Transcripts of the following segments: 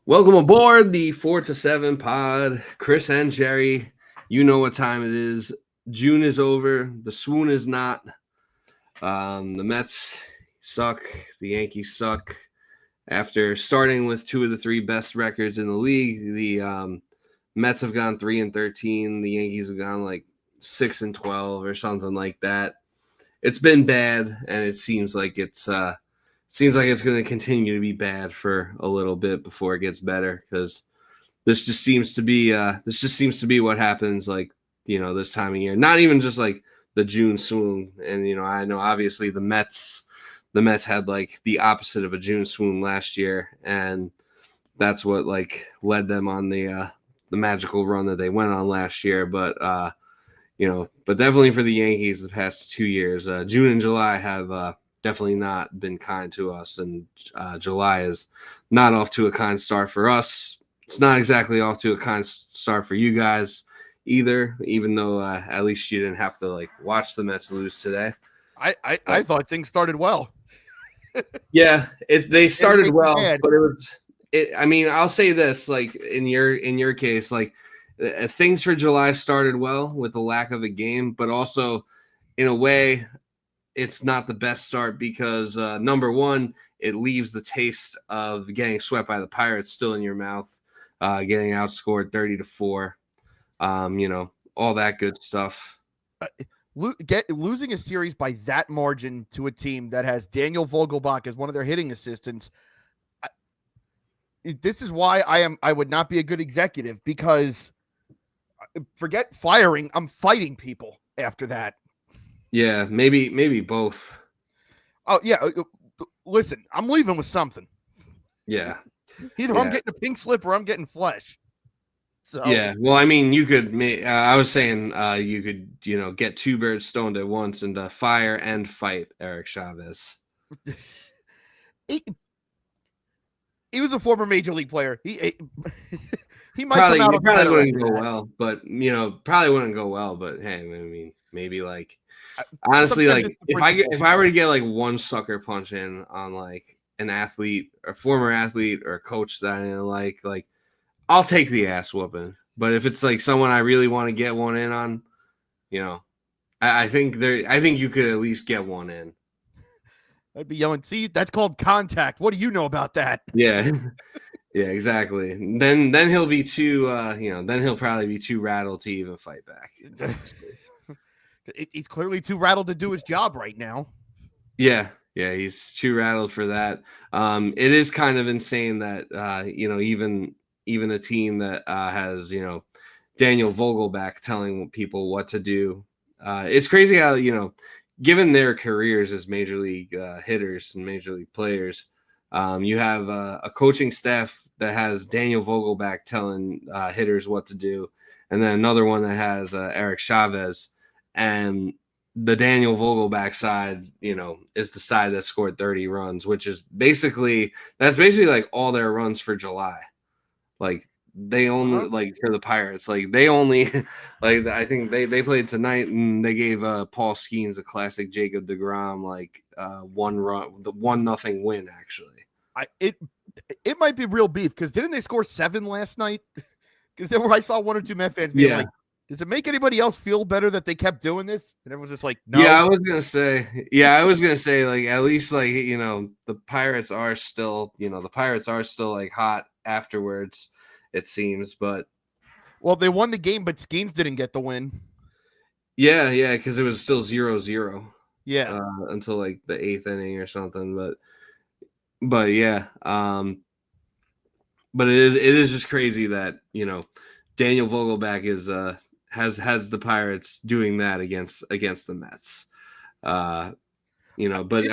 Welcome aboard the 4 to 7 pod. Chris and Jerry, you know what time it is. June is over. The swoon is not. The Mets suck. The Yankees suck. After starting with two of the three best records in the league, the Mets have gone 3-13. The Yankees have gone like 6-12 or something like that. It's been bad, and it seems like it's going to continue to be bad for a little bit before it gets better, because this just seems to be what happens, like, this time of year. Not even just like the June swoon. And I know obviously the Mets had like the opposite of a June swoon last year, and that's what like led them on the magical run that they went on last year. But but definitely for the Yankees, the past 2 years, June and July have definitely not been kind to us, and July is not off to a kind start for us. It's not exactly off to a kind start for you guys either, even though at least you didn't have to like watch the Mets lose today. I thought things started well. Yeah, they started well, but it was. I mean, I'll say this: like in your case, like things for July started well with the lack of a game, but also in a way, it's not the best start because number one, it leaves the taste of getting swept by the Pirates still in your mouth, getting outscored 30-4, all that good stuff. Losing a series by that margin to a team that has Daniel Vogelbach as one of their hitting assistants. This is why I would not be a good executive, because forget firing, I'm fighting people after that. Yeah, maybe both. Oh yeah, listen, I'm leaving with something. Yeah. Either I'm getting a pink slip or I'm getting flesh. So yeah, well, I mean, you could. I was saying you could, get two birds stoned at once and fire and fight Eric Chavez. He was a former major league player. He might probably come out. It probably wouldn't go well, but probably wouldn't go well. But hey, I mean, maybe like honestly, like if I were to get like one sucker punch in on like an athlete or former athlete or coach that I didn't like. I'll take the ass whooping. But if it's like someone I really want to get one in on, I think you could at least get one in. I'd be yelling, "See, that's called contact. What do you know about that?" Yeah. Yeah, exactly. Then he'll be too then he'll probably be too rattled to even fight back. He's clearly too rattled to do his job right now. Yeah, he's too rattled for that. It is kind of insane that even a team that has Daniel Vogelbach telling people what to do. It's crazy how given their careers as major league hitters and major league players, you have a coaching staff that has Daniel Vogelbach telling hitters what to do, and then another one that has Eric Chavez, and the Daniel Vogelbach side, is the side that scored 30 runs, which is basically like all their runs for July. Like they only like for the Pirates, like they only like I think they played tonight and they gave Paul Skeens a classic Jacob deGrom like 1-0 win actually. It might be real beef, because didn't they score 7 last night? Because then where I saw one or two Met fans being like, does it make anybody else feel better that they kept doing this? And everyone's just like, no. Yeah, I was gonna say, like at least like the Pirates are still like hot afterwards, it seems. But well, they won the game, but Skeens didn't get the win. Yeah, because it was still 0-0. Yeah, until like the 8th inning or something. But yeah, but it is just crazy that Daniel Vogelbach is has the Pirates doing that against the Mets. But I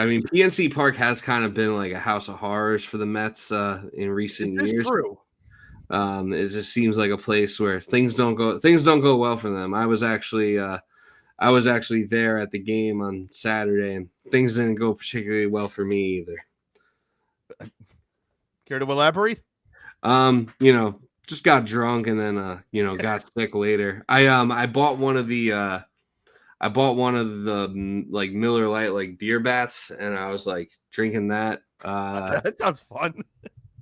mean, PNC Park has kind of been like a house of horrors for the Mets in recent years. True. It just seems like a place where things don't go well for them. I was actually there at the game on Saturday, and things didn't go particularly well for me either. Care to elaborate? Just got drunk and then got sick later. I bought one of the like Miller Lite like beer bats, and I was like drinking that. That sounds fun.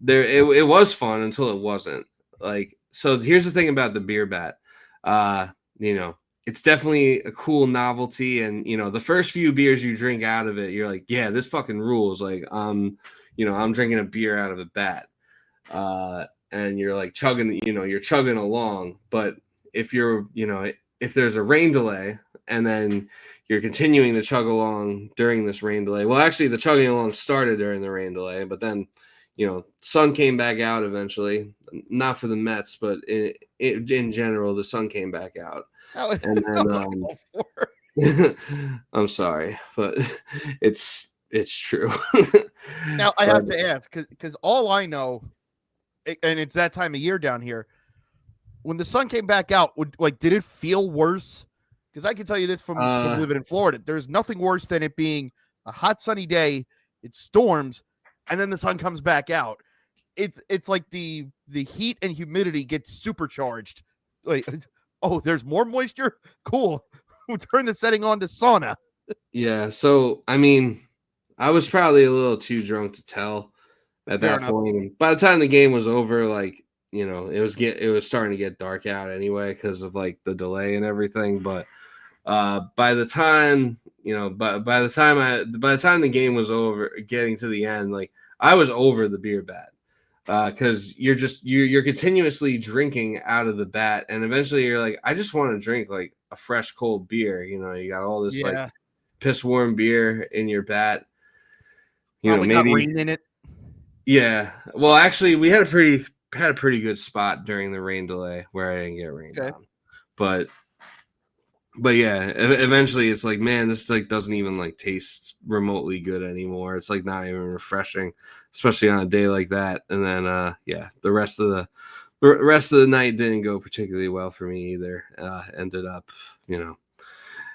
it was fun until it wasn't. Like, so here's the thing about the beer bat. You know, it's definitely a cool novelty, and you know, the first few beers you drink out of it, you're like, yeah, this fucking rules. Like, you know, I'm drinking a beer out of a bat. And you're like chugging, you know, you're chugging along. But if you're, you know, if there's a rain delay and then you're continuing to chug along during this rain delay, well, actually, the chugging along started during the rain delay, but then, you know, sun came back out eventually. Not for the Mets, but in general, the sun came back out. And then, I'm sorry, but it's true. Now I have to ask because all I know, and it's that time of year down here, when the sun came back out, did it feel worse? Because I can tell you this from living in Florida, there's nothing worse than it being a hot sunny day, it storms, and then the sun comes back out. It's like the heat and humidity gets supercharged. Like, oh, there's more moisture. Cool. We'll turn the setting on to sauna. Yeah. So I mean, I was probably a little too drunk to tell at Fair that enough. point. And by the time the game was over, like, you know, it was starting to get dark out anyway because of like the delay and everything. But by the time, you know, by the time the game was over, getting to the end, like I was over the beer bat. Because you're continuously drinking out of the bat, and eventually you're like, I just want to drink like a fresh cold beer. You know, you got all this like piss warm beer in your bat. You Probably know, maybe got rain in it. Yeah. Well, actually, we had a pretty good spot during the rain delay where I didn't get rained on. But yeah, eventually it's like, man, this like doesn't even like taste remotely good anymore. It's like not even refreshing, especially on a day like that. And then yeah, the rest of the night didn't go particularly well for me either. Ended up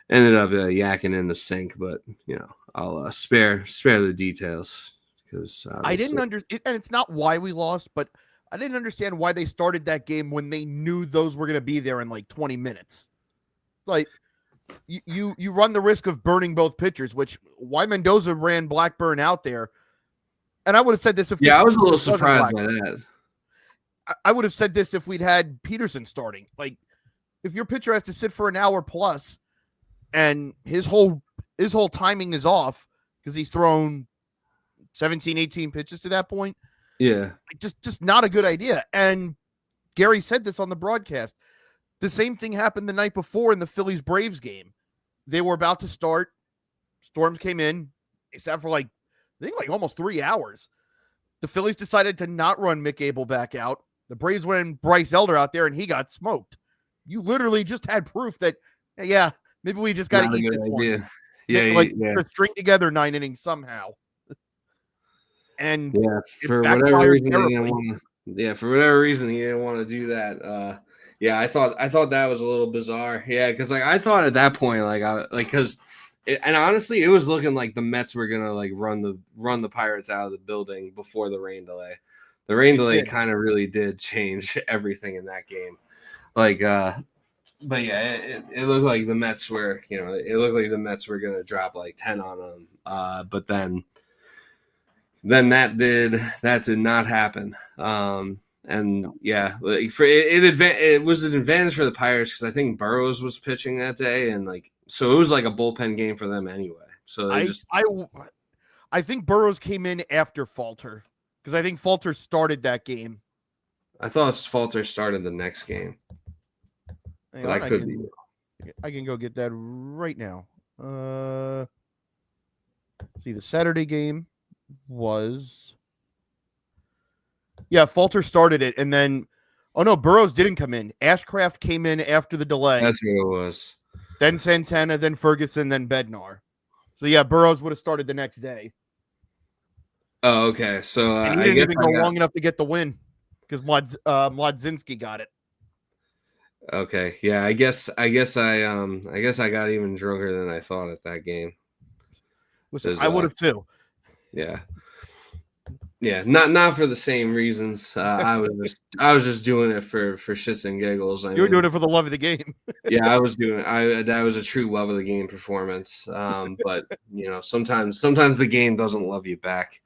yakking in the sink, but you know, I'll spare the details because I didn't understand, and it's not why we lost, but I didn't understand why they started that game when they knew those were going to be there in like 20 minutes. Like you run the risk of burning both pitchers, which why Mendoza ran Blackburn out there. And I would have said this if I was a little surprised by that. I would have said this if we'd had Peterson starting. Like, if your pitcher has to sit for an hour plus and his whole timing is off because he's thrown 17, 18 pitches to that point. Yeah. Just not a good idea. And Gary said this on the broadcast. The same thing happened the night before in the Phillies-Braves game. They were about to start. Storms came in. They sat for like almost 3 hours. The Phillies decided to not run Mick Abel back out. The Braves went in Bryce Elder out there, and he got smoked. You literally just had proof that, yeah, maybe we just got to eat this one. Yeah. String together 9 innings somehow. And for whatever reason he didn't want to do that. Yeah, I thought that was a little bizarre. Yeah, because like I thought at that point, and honestly, it was looking like the Mets were gonna like run the Pirates out of the building before the rain delay. The rain delay kind of really did change everything in that game. Like, but yeah, it looked like the Mets were, you know, gonna drop like 10 on them. But then that did not happen. And yeah, like it was an advantage for the Pirates because I think Burrows was pitching that day, and like so it was like a bullpen game for them anyway. So I think Burrows came in after Falter because I think Falter started that game. I thought Falter started the next game. But I could be. I can go get that right now. See, the Saturday game was. Yeah, Falter started it, and then, oh no, Burrows didn't come in. Ashcraft came in after the delay. That's what it was. Then Santana, then Ferguson, then Bednar. So yeah, Burrows would have started the next day. Oh, okay. So and he didn't even go long enough to get the win because Mladzinski got it. Okay, yeah, I guess I got even drunker than I thought at that game. Listen, I would have too. Yeah. Yeah, not for the same reasons. I was just doing it for shits and giggles. You were doing it for the love of the game. Yeah, I was doing it. That was a true love of the game performance. But you know, sometimes the game doesn't love you back.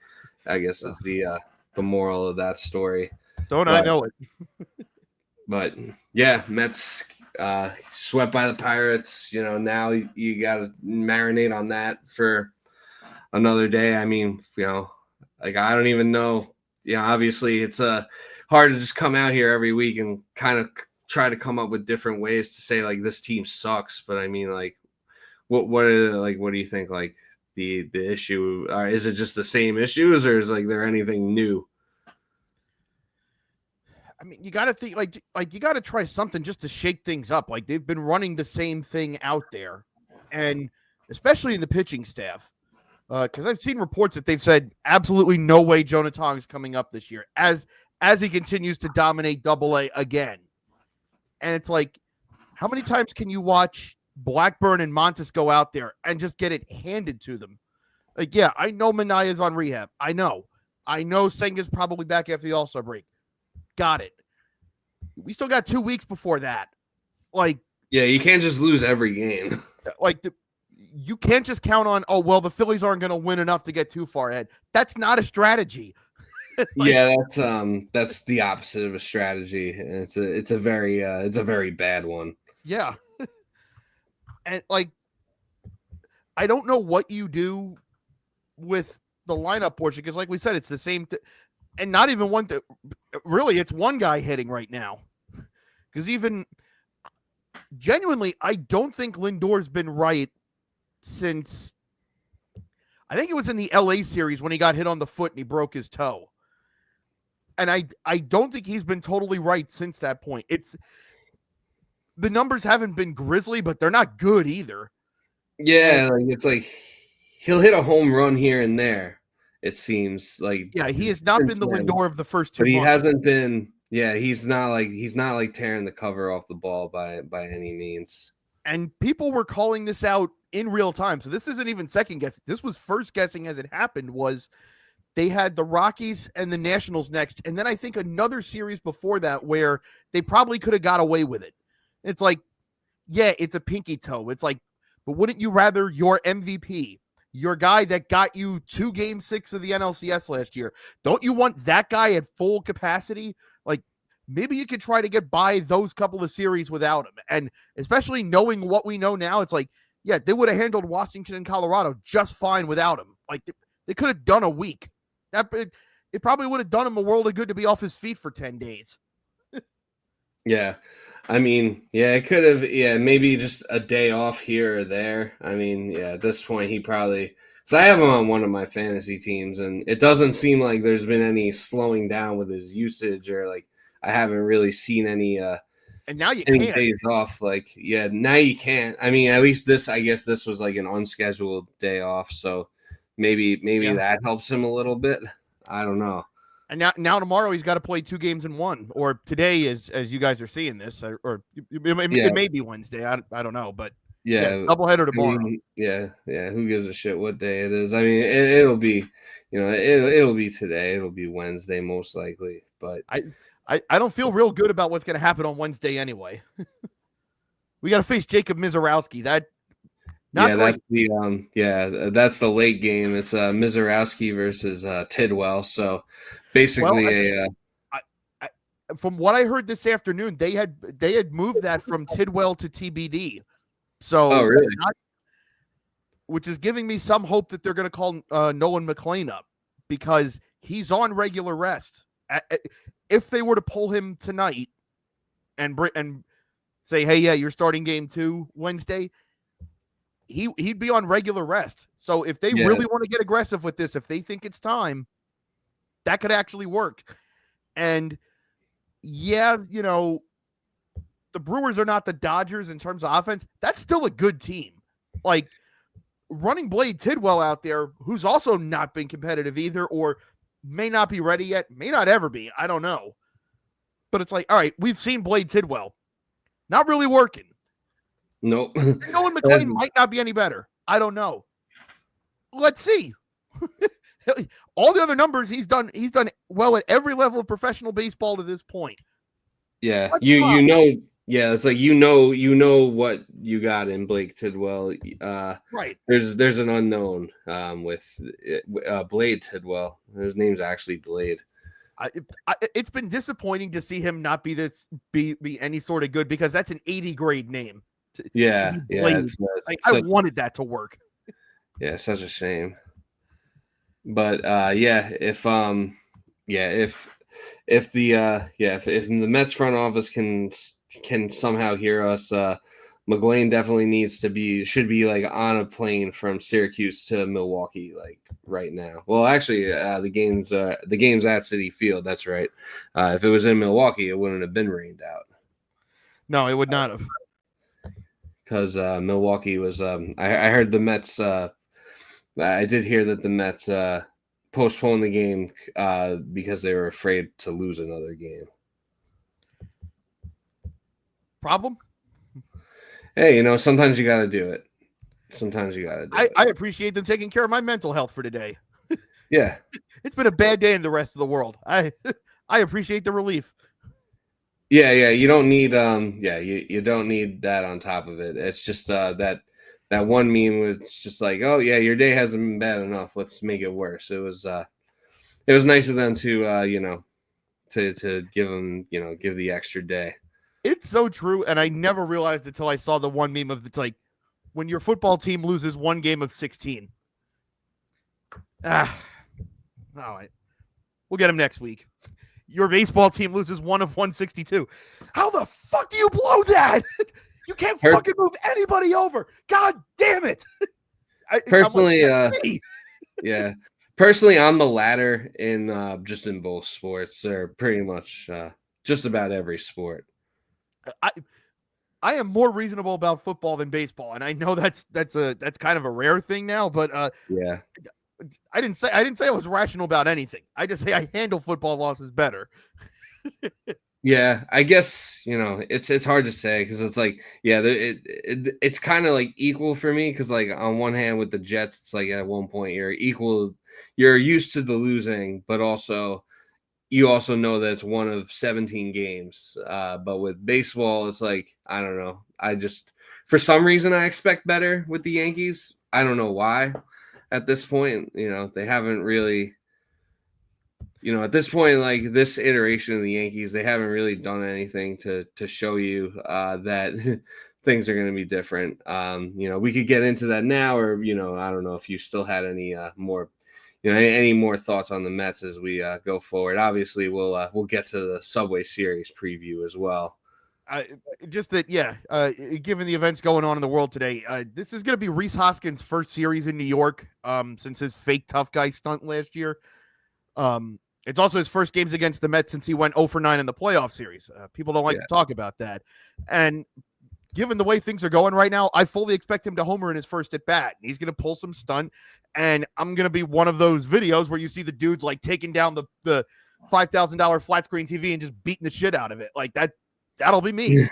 I guess is the the moral of that story. Don't I know it? But yeah, Mets swept by the Pirates. You know, now you got to marinate on that for another day. I mean, you know, like I don't even know. Yeah, obviously it's hard to just come out here every week and kind of try to come up with different ways to say like this team sucks. But I mean, like, what do you think? Like the issue is it just the same issues, or is like there anything new? I mean, you got to think like you got to try something just to shake things up. Like they've been running the same thing out there, and especially in the pitching staff, because I've seen reports that they've said absolutely no way Jonah Tong's coming up this year as he continues to dominate Double-A again. And it's like, how many times can you watch Blackburn and Montes go out there and just get it handed to them? Like, yeah, I know Manaya's on rehab. I know Senga's probably back after the All-Star break. Got it. We still got 2 weeks before that. Like, yeah, you can't just lose every game. Like, you can't just count on, oh, well, the Phillies aren't going to win enough to get too far ahead. That's not a strategy. Yeah, that's the opposite of a strategy. It's a very bad one. Yeah. And like, I don't know what you do with the lineup portion, because like we said, it's the same and not even one really, it's one guy hitting right now. Because even genuinely, I don't think Lindor's been right since I think it was in the LA series when he got hit on the foot and he broke his toe. And I don't think he's been totally right since that point. It's the numbers haven't been grisly, but they're not good either. Yeah, like it's like he'll hit a home run here and there. It seems like he has not been the Lindor of the first 2 but he months. hasn't been. Yeah, he's not like tearing the cover off the ball by any means. And people were calling this out in real time. So this isn't even second guess. This was first guessing as it happened. Was they had the Rockies and the Nationals next, and then I think another series before that where they probably could have got away with it. It's like, yeah, it's a pinky toe. It's like, but wouldn't you rather your MVP, your guy that got you 2 Game 6 of the NLCS last year, don't you want that guy at full capacity? Like, maybe you could try to get by those couple of series without him. And especially knowing what we know now, it's like, yeah, they would have handled Washington and Colorado just fine without him. Like, they could have done a week. It probably would have done him a world of good to be off his feet for 10 days. Yeah. I mean, yeah, it could have, maybe just a day off here or there. I mean, yeah, at this point, he probably, because I have him on one of my fantasy teams, and it doesn't seem like there's been any slowing down with his usage, or like I haven't really seen any, and now you any can't. days off. Like, yeah, now you can't. I mean, at least I guess this was like an unscheduled day off, so maybe that helps him a little bit. I don't know. And now tomorrow he's got to play 2 games in 1, or today as you guys are seeing this, or it may be Wednesday. I don't know, but doubleheader tomorrow. I mean, yeah. Who gives a shit what day it is? I mean, it'll be, it'll be today. It'll be Wednesday most likely. But I don't feel real good about what's going to happen on Wednesday anyway. We got to face Jacob Mizorowski. That's the late game. It's Mizorowski versus Tidwell. So basically, from what I heard this afternoon, they had moved that from Tidwell to TBD. So, oh really? Which is giving me some hope that they're going to call Nolan McLean up, because he's on regular rest. If they were to pull him tonight and say, hey, yeah, you're starting game 2 Wednesday, he'd be on regular rest. So if they really want to get aggressive with this, if they think it's time, that could actually work. And the Brewers are not the Dodgers in terms of offense. That's still a good team. Like, running Blade Tidwell out there, who's also not been competitive either, or may not be ready yet, may not ever be. I don't know. But it's like, all right, we've seen Blade Tidwell. Not really working. Nope. Nolan McLean might not be any better. I don't know. Let's see. All the other numbers he's done well at every level of professional baseball to this point. Yeah. It's like you know what you got in Blake Tidwell. Right. There's an unknown with Blade Tidwell. His name's actually Blade. It's been disappointing to see him not be any sort of good, because that's an 80 grade name. To Yeah, be yeah, Blade. I wanted that to work. Yeah, such a shame. But if the Mets front office can somehow hear us, McGlane definitely should be like on a plane from Syracuse to Milwaukee like right now. Well, actually, the game's at Citi Field. That's right. If it was in Milwaukee, it wouldn't have been rained out. No, it would not have. Because Milwaukee was. I heard the Mets. I did hear that the Mets postponed the game because they were afraid to lose another game. Problem? Hey, sometimes you got to do it. I appreciate them taking care of my mental health for today. Yeah. It's been a bad day in the rest of the world. I appreciate the relief. Yeah. You don't need you don't need that on top of it. It's just that one meme was just like, oh yeah, your day hasn't been bad enough. Let's make it worse. It was nice of them to to give them give the extra day. It's so true, and I never realized it until I saw the one meme of it's like, when your football team loses one game of 16. All right. We'll get him next week. Your baseball team loses one of 162. How the fuck do you blow that? You can't fucking move anybody over. God damn it. Personally, yeah. Personally, I'm the latter in just in both sports, or pretty much just about every sport. I am more reasonable about football than baseball, and I know that's kind of a rare thing now, but yeah. I didn't say I was rational about anything. I just say I handle football losses better. Yeah, I guess it's hard to say because it's like it's kind of like equal for me because like on one hand with the Jets it's like at one point you're used to the losing, but you also know that it's one of 17 games. But with baseball it's like I don't know. I just for some reason I expect better with the Yankees. I don't know why. At this point, they haven't really. At this point, like this iteration of the Yankees, they haven't really done anything to show you that things are going to be different. We could get into that now, or I don't know if you still had any more, any more thoughts on the Mets as we go forward. Obviously, we'll get to the Subway Series preview as well. Given the events going on in the world today, this is going to be Rhys Hoskins' first series in New York since his fake tough guy stunt last year. It's also his first games against the Mets since he went 0 for 9 in the playoff series. People don't like to talk about that. And given the way things are going right now, I fully expect him to homer in his first at bat. He's going to pull some stunt, and I'm going to be one of those videos where you see the dudes like taking down the $5,000 flat screen TV and just beating the shit out of it. Like that'll be me.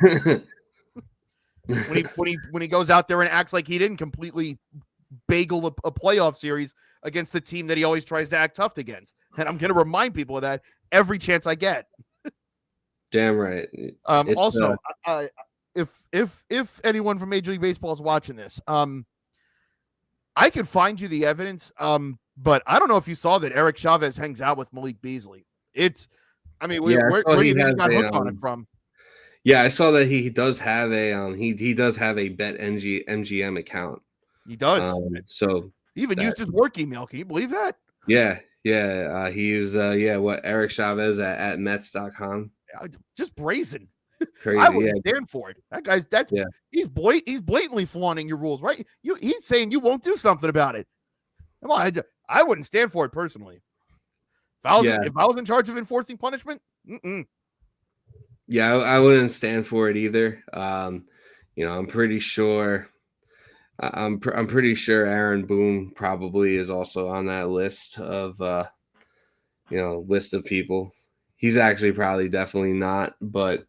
when he goes out there and acts like he didn't completely bagel a playoff series against the team that he always tries to act tough against. And I'm going to remind people of that every chance I get. Damn right. Also, if anyone from Major League Baseball is watching this, I could find you the evidence, but I don't know if you saw that Eric Chavez hangs out with Malik Beasley. Where do you think he got hooked on it from? Yeah, I saw that he does have a he does have a Bet MGM account. He does. So he even used his work email. Can you believe that? Yeah. He used Eric Chavez at Mets.com. Just brazen. Crazy. I wouldn't stand for it. That guy's he's blatantly flaunting your rules, right? He's saying you won't do something about it. Come on, I wouldn't stand for it personally. If I was in charge of enforcing punishment, yeah, I wouldn't stand for it either. I'm pretty sure. I'm pretty sure Aaron Boone probably is also on that list of list of people. He's actually probably definitely not, but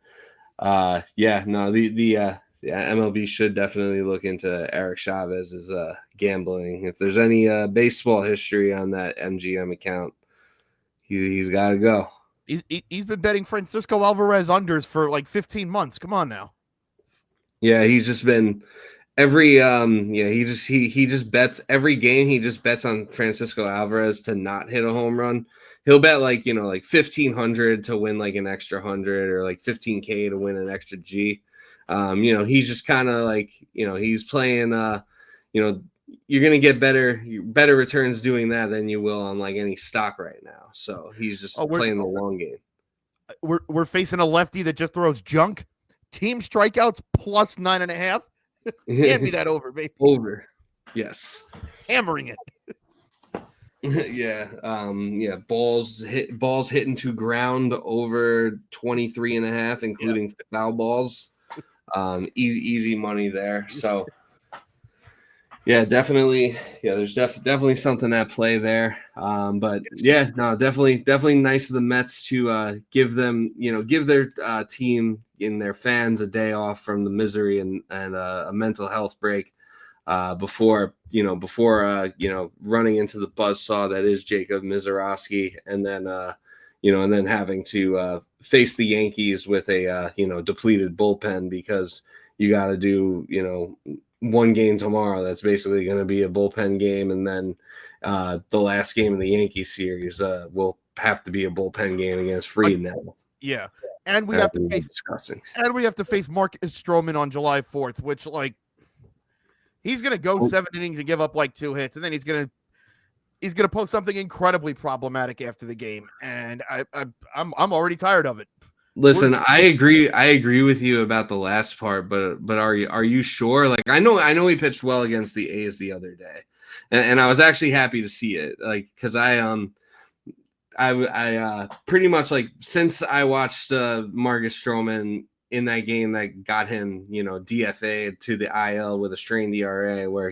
the MLB should definitely look into Eric Chavez's gambling. If there's any baseball history on that MGM account, he's got to go. He's been betting Francisco Alvarez unders for like 15 months. Come on now. Yeah, he's just been every he just bets every game. He just bets on Francisco Alvarez to not hit a home run. he'll bet like, you know, like 1,500 to win like an extra 100 or like 15K to win an extra G. You know, he's just kind of like, you know, he's playing, you know, you're going to get better returns doing that than you will on like any stock right now. So he's just playing the long game. We're facing a lefty that just throws junk. Team strikeouts plus 9.5. Hand me that over, baby. Over. Yes. Hammering it. Yeah. Yeah. Balls hitting to ground over 23.5, including foul balls. Easy money there. So yeah, definitely. Yeah, there's definitely something at play there. But yeah, no, definitely nice of the Mets to give their team and their fans a day off from the misery and a mental health break before running into the buzzsaw that is Jacob Mizorowski, and then having to face the Yankees with a depleted bullpen because you got to do one game tomorrow that's basically going to be a bullpen game, and then the last game of the Yankees series will have to be a bullpen game against Fried now. Yeah, and we have to face Marcus Stroman on July 4th, which he's going to go 7 innings and give up like 2 hits, and then he's going to post something incredibly problematic after the game, and I'm already tired of it. Listen, I agree with you about the last part, but are you sure? Like, I know he pitched well against the A's the other day, and I was actually happy to see it, like, because I pretty much, like, since I watched Marcus Stroman in that game that got him DFA'd to the IL with a strained ERA, where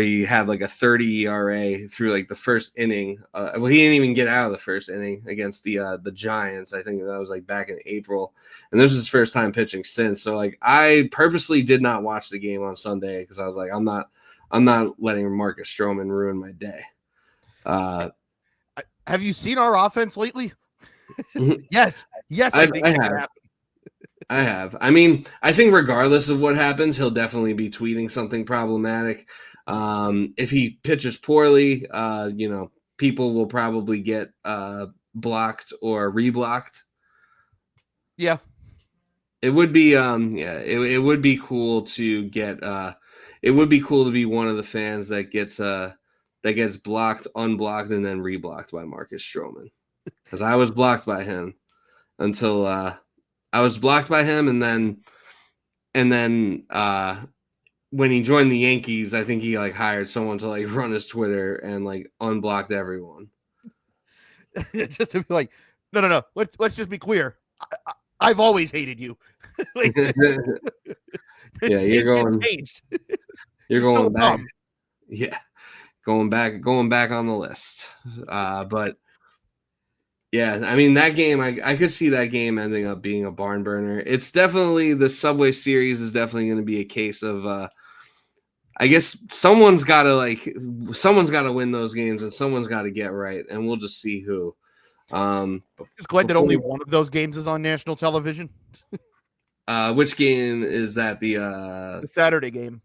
he had like a 30 ERA through like the first inning. Well, he didn't even get out of the first inning against the Giants. I think that was like back in April, and this was his first time pitching since. So like, I purposely did not watch the game on Sunday because I was like, I'm not letting Marcus Stroman ruin my day. Have you seen our offense lately? Yes. I have. I mean, I think regardless of what happens, he'll definitely be tweeting something problematic. If he pitches poorly, people will probably get blocked or reblocked. Yeah. It would be it would be cool to get it would be cool to be one of the fans that gets blocked, unblocked, and then reblocked by Marcus Stroman. Because I was blocked by him until I was blocked by him, and then when he joined the Yankees, I think he like hired someone to like run his Twitter and like unblocked everyone. Just to be like, no. Let's just be clear. I've always hated you. Yeah, you're going back. Dumb. Yeah, going back on the list. But yeah, I mean, that game, I could see that game ending up being a barn burner. It's definitely, the Subway Series is definitely going to be a case of, I guess someone's got to win those games, and someone's got to get right, and we'll just see who. Just glad that only one of those games is on national television. Which game is that? The Saturday game.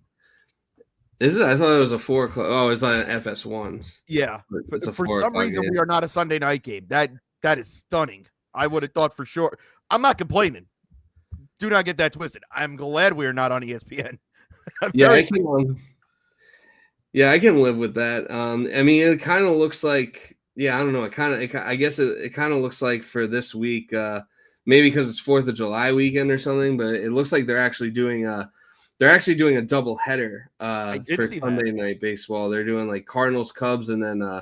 Is it? I thought it was a 4 o'clock. Oh, it's on FS1. Yeah. For some reason, we are not a Sunday night game. That is stunning. I would have thought for sure. I'm not complaining. Do not get that twisted. I'm glad we are not on ESPN. I can live with that. I mean, it kind of looks like, I don't know. I guess it kind of looks like for this week, maybe because it's 4th of July weekend or something, but it looks like they're actually doing a double header for Sunday night baseball. They're doing like Cardinals, Cubs, and then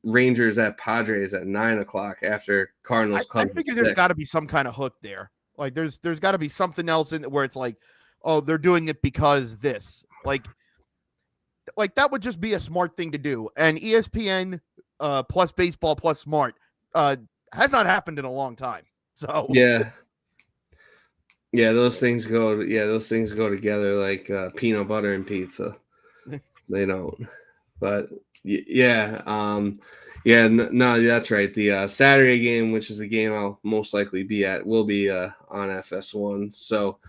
Rangers at Padres at 9 o'clock after Cardinals, Cubs. I figure there's got to be some kind of hook there. Like there's got to be something else in where it's like, oh, they're doing it because this. Like that would just be a smart thing to do. And ESPN plus baseball plus smart has not happened in a long time. So yeah, those things go together like peanut butter and pizza. They don't, but no, that's right. The Saturday game, which is the game I'll most likely be at, will be on FS1. So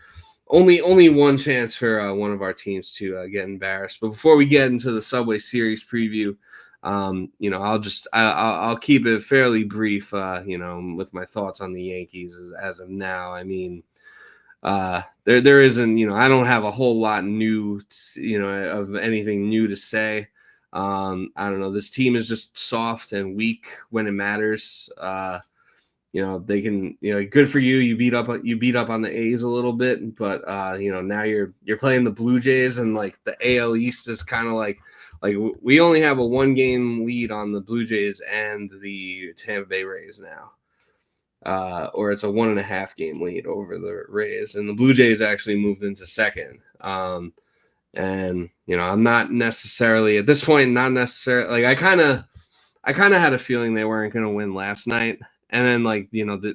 only one chance for one of our teams to get embarrassed. But before we get into the Subway Series preview, I'll keep it fairly brief, with my thoughts on the Yankees as of now. I mean, there isn't, I don't have a whole lot new, of anything new to say. I don't know. This team is just soft and weak when it matters. They can, good for you. You beat up on the A's a little bit, but now you're playing the Blue Jays, and like the AL East is kind of like we only have a 1-game lead on the Blue Jays and the Tampa Bay Rays now. Or it's a 1.5-game lead over the Rays, and the Blue Jays actually moved into second. And I'm not necessarily at this point, not necessarily like I kind of had a feeling they weren't going to win last night, and then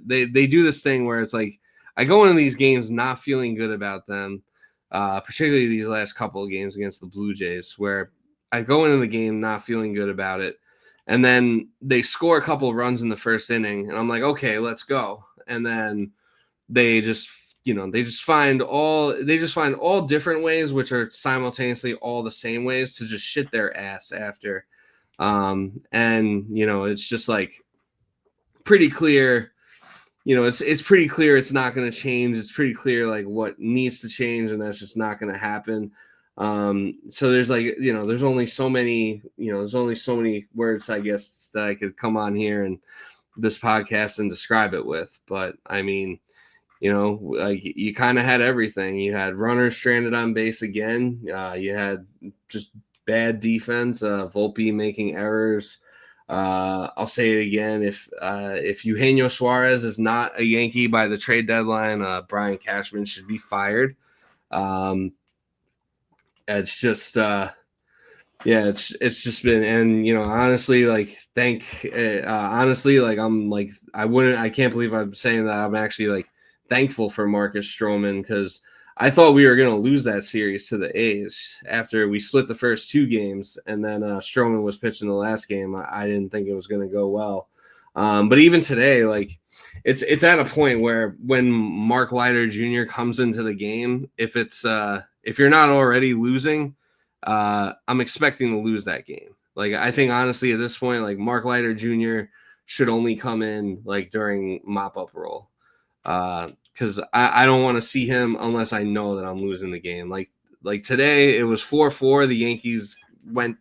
they do this thing where it's like I go into these games not feeling good about them, particularly these last couple of games against the Blue Jays, where I go into the game not feeling good about it. And then they score a couple of runs in the first inning, and I'm like, okay, let's go. And then they just find all different ways, which are simultaneously all the same ways, to just shit their ass after. And it's just like pretty clear. It's pretty clear it's not going to change. It's pretty clear like what needs to change, and that's just not going to happen. So there's there's only so many words, I guess, that I could come on here and this podcast and describe it with. But I mean, you kind of had everything. You had runners stranded on base again. You had just bad defense, Volpe making errors. I'll say it again. If Eugenio Suarez is not a Yankee by the trade deadline, Brian Cashman should be fired. It's just it's just been, and honestly, like I can't believe I'm saying that. I'm actually like thankful for Marcus Stroman, because I thought we were going to lose that series to the A's after we split the first 2 games, and then Stroman was pitching the last game. I didn't think it was going to go well, but even today, like it's at a point where when Mark Leiter Jr. comes into the game, if you're not already losing, I'm expecting to lose that game. Like, I think honestly at this point, like Mark Leiter Jr. should only come in like during mop-up role, because I don't want to see him unless I know that I'm losing the game. Like today, it was 4-4. The Yankees went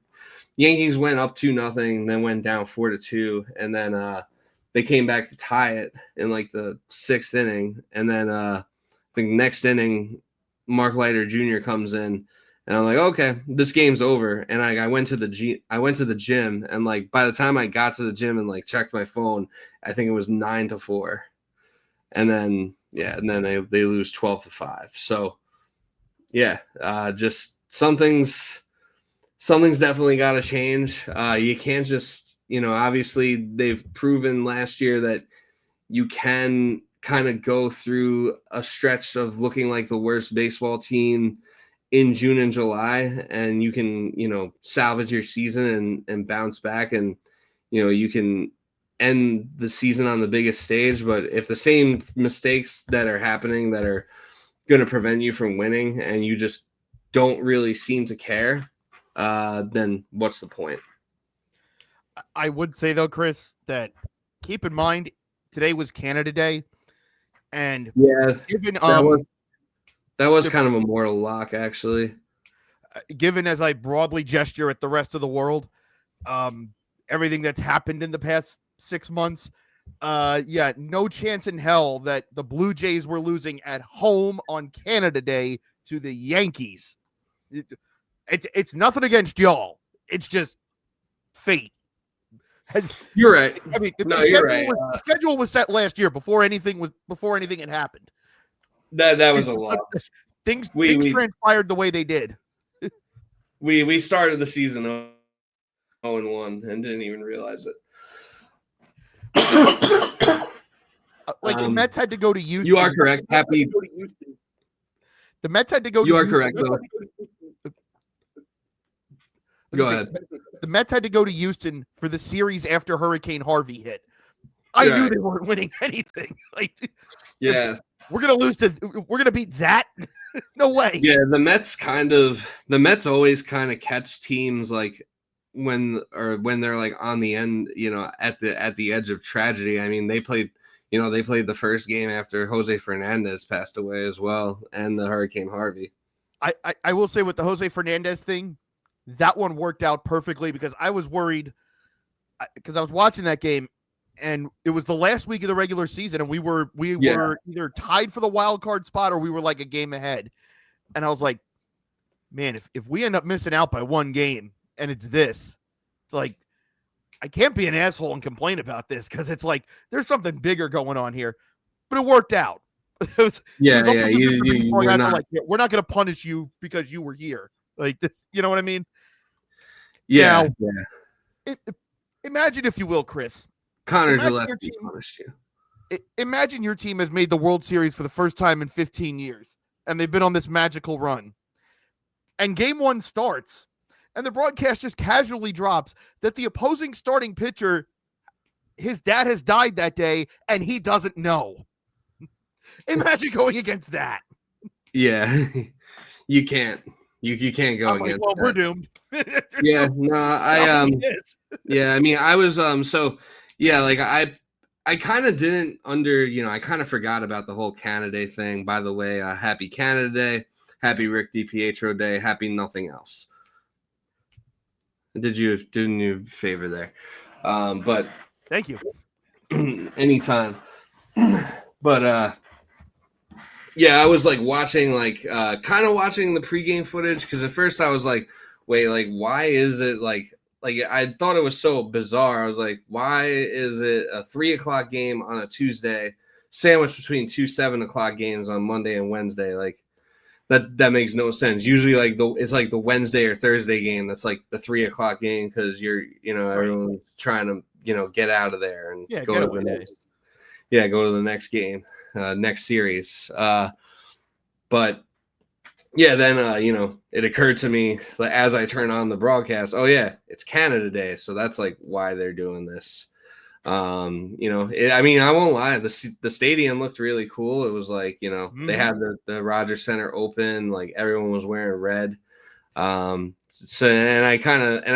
up 2-0, then went down 4-2, and then they came back to tie it in like the 6th inning, and then I think next inning, Mark Leiter Jr. comes in, and I'm like, okay, this game's over. And I went to the gym, and like by the time I got to the gym and like checked my phone, I think it was 9-4, and then they lose 12-5. So yeah, just something's definitely got to change. You can't just obviously they've proven last year that you can kind of go through a stretch of looking like the worst baseball team in June and July, and you can, salvage your season and bounce back, and, you can end the season on the biggest stage. But if the same mistakes that are happening that are going to prevent you from winning, and you just don't really seem to care, then what's the point? I would say though, Chris, that keep in mind today was Canada Day. And yeah, that was kind of a mortal lock, actually. Given as I broadly gesture at the rest of the world, everything that's happened in the past 6 months, no chance in hell that the Blue Jays were losing at home on Canada Day to the Yankees. It's nothing against y'all. It's just fate. You're right. I mean, you're right. The schedule was set last year before anything had happened. That was a lot. Things transpired the way they did. We started the season 0-1 and didn't even realize it. The Mets had to go to Houston. You are correct. Happy. The Mets had to go. You are correct, though. Go ahead. The Mets had to go to Houston for the series after Hurricane Harvey hit. I knew they weren't winning anything. Yeah, we're gonna beat that. No way. Yeah, the Mets always kind of catch teams like when they're like on the end, at the edge of tragedy. I mean, they played the first game after Jose Fernandez passed away as well, and the Hurricane Harvey. I will say with the Jose Fernandez thing, that one worked out perfectly because I was worried because I was watching that game and it was the last week of the regular season and we were either tied for the wild card spot or we were like a game ahead. And I was like, man, if we end up missing out by one game and it's like, I can't be an asshole and complain about this because it's like there's something bigger going on here. But it worked out. We're not going to punish you because you were here. Like this, you know what I mean? Yeah. Now, imagine, if you will, Chris. Connor Gillespie punished you. Imagine your team has made the World Series for the first time in 15 years, and they've been on this magical run. And game one starts, and the broadcast just casually drops that the opposing starting pitcher, his dad has died that day, and he doesn't know. Imagine going against that. Yeah, you can't. You can't go against. Well, we're doomed. Yeah, no, yeah, I mean, I was so yeah, like I kind of didn't I kind of forgot about the whole Canada Day thing. By the way, happy Canada Day, happy Rick DiPietro Day, happy nothing else. Did you a favor there? But thank you. Anytime. But yeah, I was like watching kind of watching the pregame footage because at first I was like, wait, like why is it like I thought it was so bizarre. I was like, why is it a 3:00 game on a Tuesday, sandwiched between two 7:00 games on Monday and Wednesday? Like that makes no sense. Usually, like it's like the Wednesday or Thursday game that's like the 3:00 game because you're everyone's trying to get out of there and go to the next. Yeah, go to the next game, next series. But yeah, then it occurred to me as I turn on the broadcast, oh yeah, it's Canada Day, so that's like why they're doing this. I mean, I won't lie, the stadium looked really cool. It was like they had the Rogers Center open, like everyone was wearing red. So and I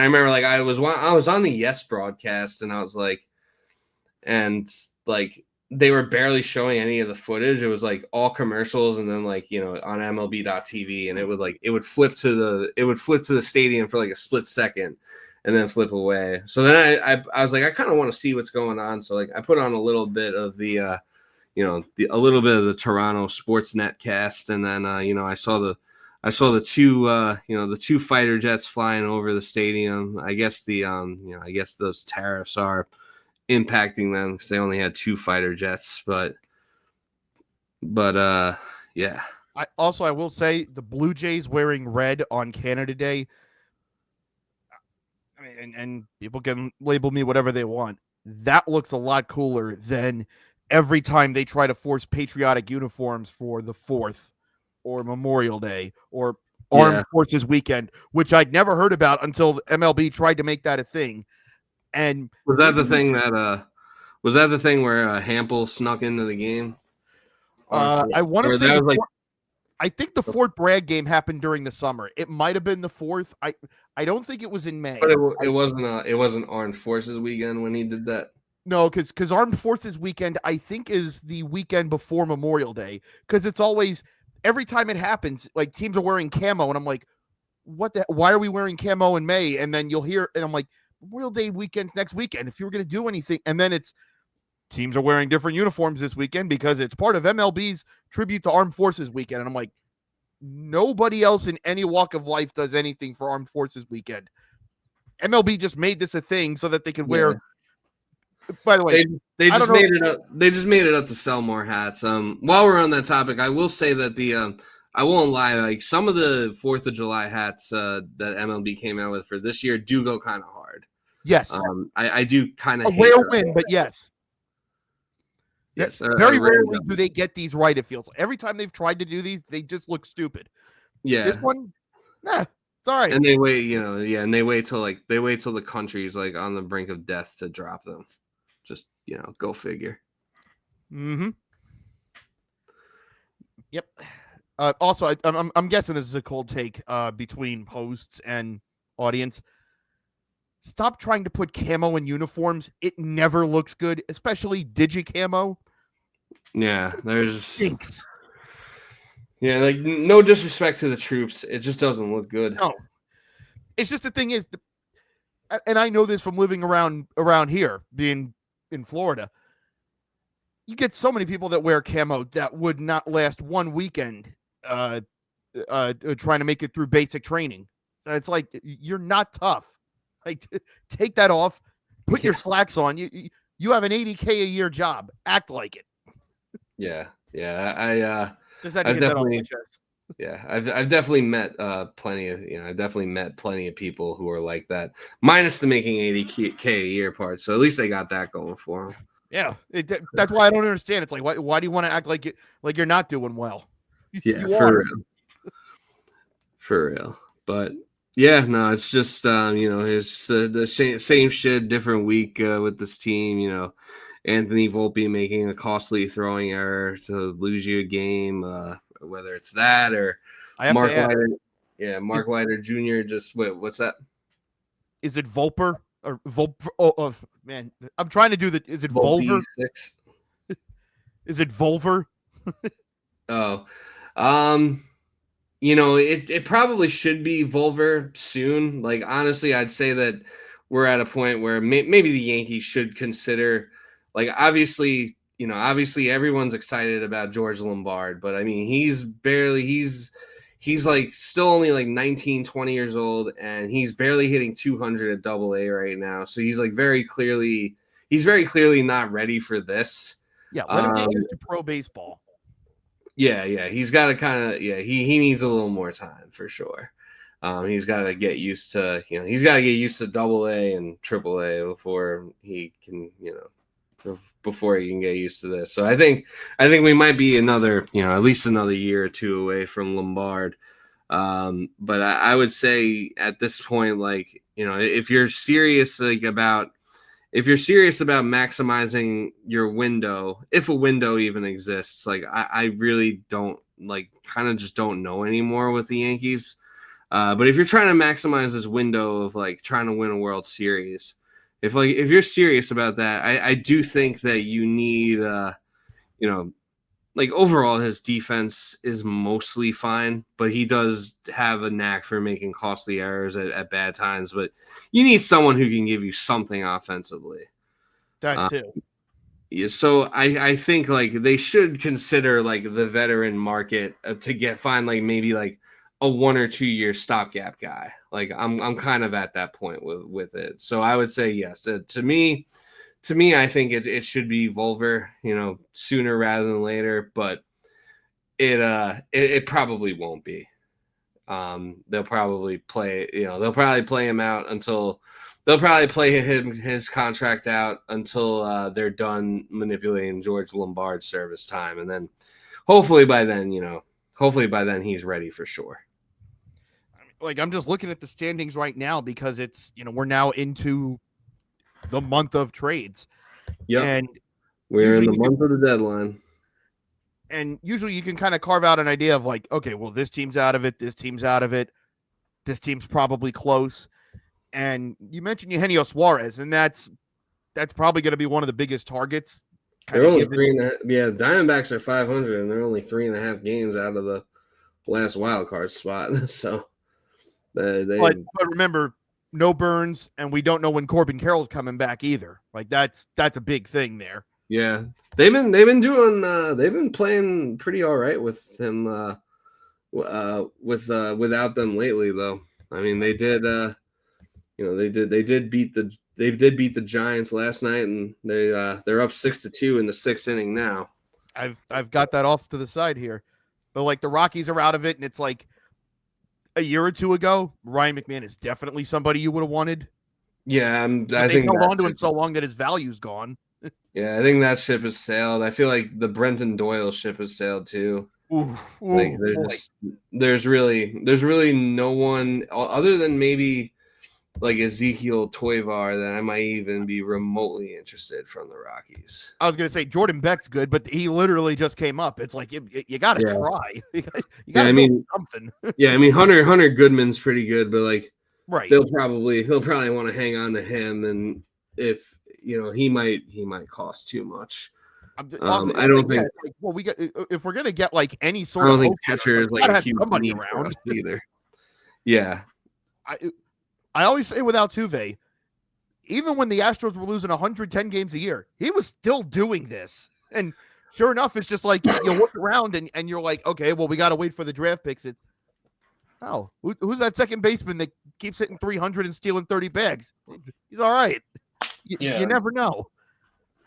remember like I was on the Yes broadcast, and I was like, and like they were barely showing any of the footage. It was like all commercials, and then like on MLB.TV, and it would flip to the stadium for like a split second, and then flip away. So then I was like, I kind of want to see what's going on. So like I put on a little bit of the a little bit of the Toronto Sportsnet cast, and then I saw the two fighter jets flying over the stadium. I guess I guess those tariffs are impacting them because they only had two fighter jets, but yeah. I will say the Blue Jays wearing red on Canada Day. I mean, and people can label me whatever they want. That looks a lot cooler than every time they try to force patriotic uniforms for the 4th or Memorial Day or Armed Forces Weekend, which I'd never heard about until MLB tried to make that a thing. And was that the thing where Hampel snuck into the game? I want to say I think the Fort Bragg game happened during the summer. It might have been the 4th. I don't think it was in May. But it wasn't Armed Forces Weekend when he did that. No, because Armed Forces Weekend I think is the weekend before Memorial Day. Because it's always every time it happens, like teams are wearing camo, and I'm like, why are we wearing camo in May? And then you'll hear, and I'm like, Memorial Day weekend's next weekend. If you were going to do anything, and then it's teams are wearing different uniforms this weekend because it's part of MLB's tribute to Armed Forces Weekend. And I'm like, nobody else in any walk of life does anything for Armed Forces Weekend. MLB just made this a thing so that they could wear. By the way, they just made it up. They just made it up to sell more hats. While we're on that topic, I will say that I won't lie, like some of the 4th of July hats that MLB came out with for this year do go kind of hard. Yes. I do kind of a rare win, but yes. Yes. Very rarely do they get these right, it feels. Every time they've tried to do these, they just look stupid. Yeah. This one, it's all right. And they wait, and they wait till the country's like on the brink of death to drop them. Just, go figure. Mm-hmm. Yep. Also, I'm guessing this is a cold take between hosts and audience. stop trying to put camo in uniforms. It never looks good, especially digi camo. Yeah, there's Stinks. Yeah, like no disrespect to the troops, it just doesn't look good. No, it's just the thing is, and I know this from living around here, being in Florida. You get so many people that wear camo that would not last one weekend trying to make it through basic training. So it's like, you're not tough. Like, take that off, put your slacks on. You have an $80K a year job. Act like it. Yeah. I just had to get that off my chest. Yeah, I've definitely met plenty of I've definitely met plenty of people who are like that, minus the making 80K a year part. So at least they got that going for them. Yeah, that's why I don't understand. It's like, why do you want to act like you're not doing well? Yeah, for real. But yeah, no, it's just it's the same shit, different week with this team. Anthony Volpe making a costly throwing error to lose you a game, whether it's that or Mark Leiter. Yeah, Mark Leiter Jr. just what's that? Is it Volper or Volper? Oh man, I'm trying to do the. Is it Volver? Is it Volver? It probably should be Volver soon. Like, honestly, I'd say that we're at a point where maybe the Yankees should consider, like, obviously everyone's excited about George Lombard, but I mean, he's like still only like 19, 20 years old, and he's barely hitting 200 at Double-A right now. So he's very clearly not ready for this. Yeah, let him get used to pro baseball. Yeah, he's got to he needs a little more time for sure. He's got to get used to Double-A and Triple-A before he can get used to this. So I think we might be at least another year or two away from Lombard. But I would say at this point, like, if you're serious about maximizing your window, if a window even exists, like I really don't just don't know anymore with the Yankees. But if you're trying to maximize this window of like trying to win a World Series, if you're serious about that, I do think that you need, overall his defense is mostly fine, but he does have a knack for making costly errors at bad times. But you need someone who can give you something offensively. That too. Yeah, so I think like they should consider like the veteran market to find like maybe like a 1 or 2 year stopgap guy. Like I'm kind of at that point with it. So I would say yes. To me, I think it should be Volver, sooner rather than later. But it probably won't be. They'll probably play him out until they'll probably play his contract out until they're done manipulating George Lombard's service time, and then hopefully by then he's ready for sure. Like, I'm just looking at the standings right now because it's, we're now into the month of trades. Yep. And we're in the month of the deadline. And usually you can kind of carve out an idea of like, okay, well, this team's out of it. This team's out of it. This team's probably close. And you mentioned Eugenio Suarez, and that's probably going to be one of the biggest targets. They're only 3.5. Yeah, Diamondbacks are 500, and they're only 3.5 games out of the last wild card spot. So, but remember, no Burns, and we don't know when Corbin Carroll's coming back either. Like that's a big thing there. Yeah, they've been playing pretty all right with him. Without them lately, though. I mean, they did beat the Giants last night, and they're up 6-2 in the 6th inning now. I've got that off to the side here, but like the Rockies are out of it, and it's like a year or two ago, Ryan McMahon is definitely somebody you would have wanted. Yeah, I think held on to him so long that his value's gone. Yeah, I think that ship has sailed. I feel like the Brenton Doyle ship has sailed too. There's really no one other than maybe like Ezekiel Toivar that I might even be remotely interested from the Rockies. I was gonna say Jordan Beck's good, but he literally just came up. It's like you got to try. You got to do something. Yeah, I mean Hunter Goodman's pretty good, but like Right. He'll probably want to hang on to him, and if he might cost too much. Also, I don't think it's like, well, we got if we're gonna get like any I sort of don't think hope, catcher is we like gotta a have huge somebody need for around. us either. Yeah, I always say with Altuve, even when the Astros were losing 110 games a year, he was still doing this. And sure enough, it's just like you look around and you're like, okay, well, we got to wait for the draft picks. Who's that second baseman that keeps hitting 300 and stealing 30 bags? He's all right. You never know.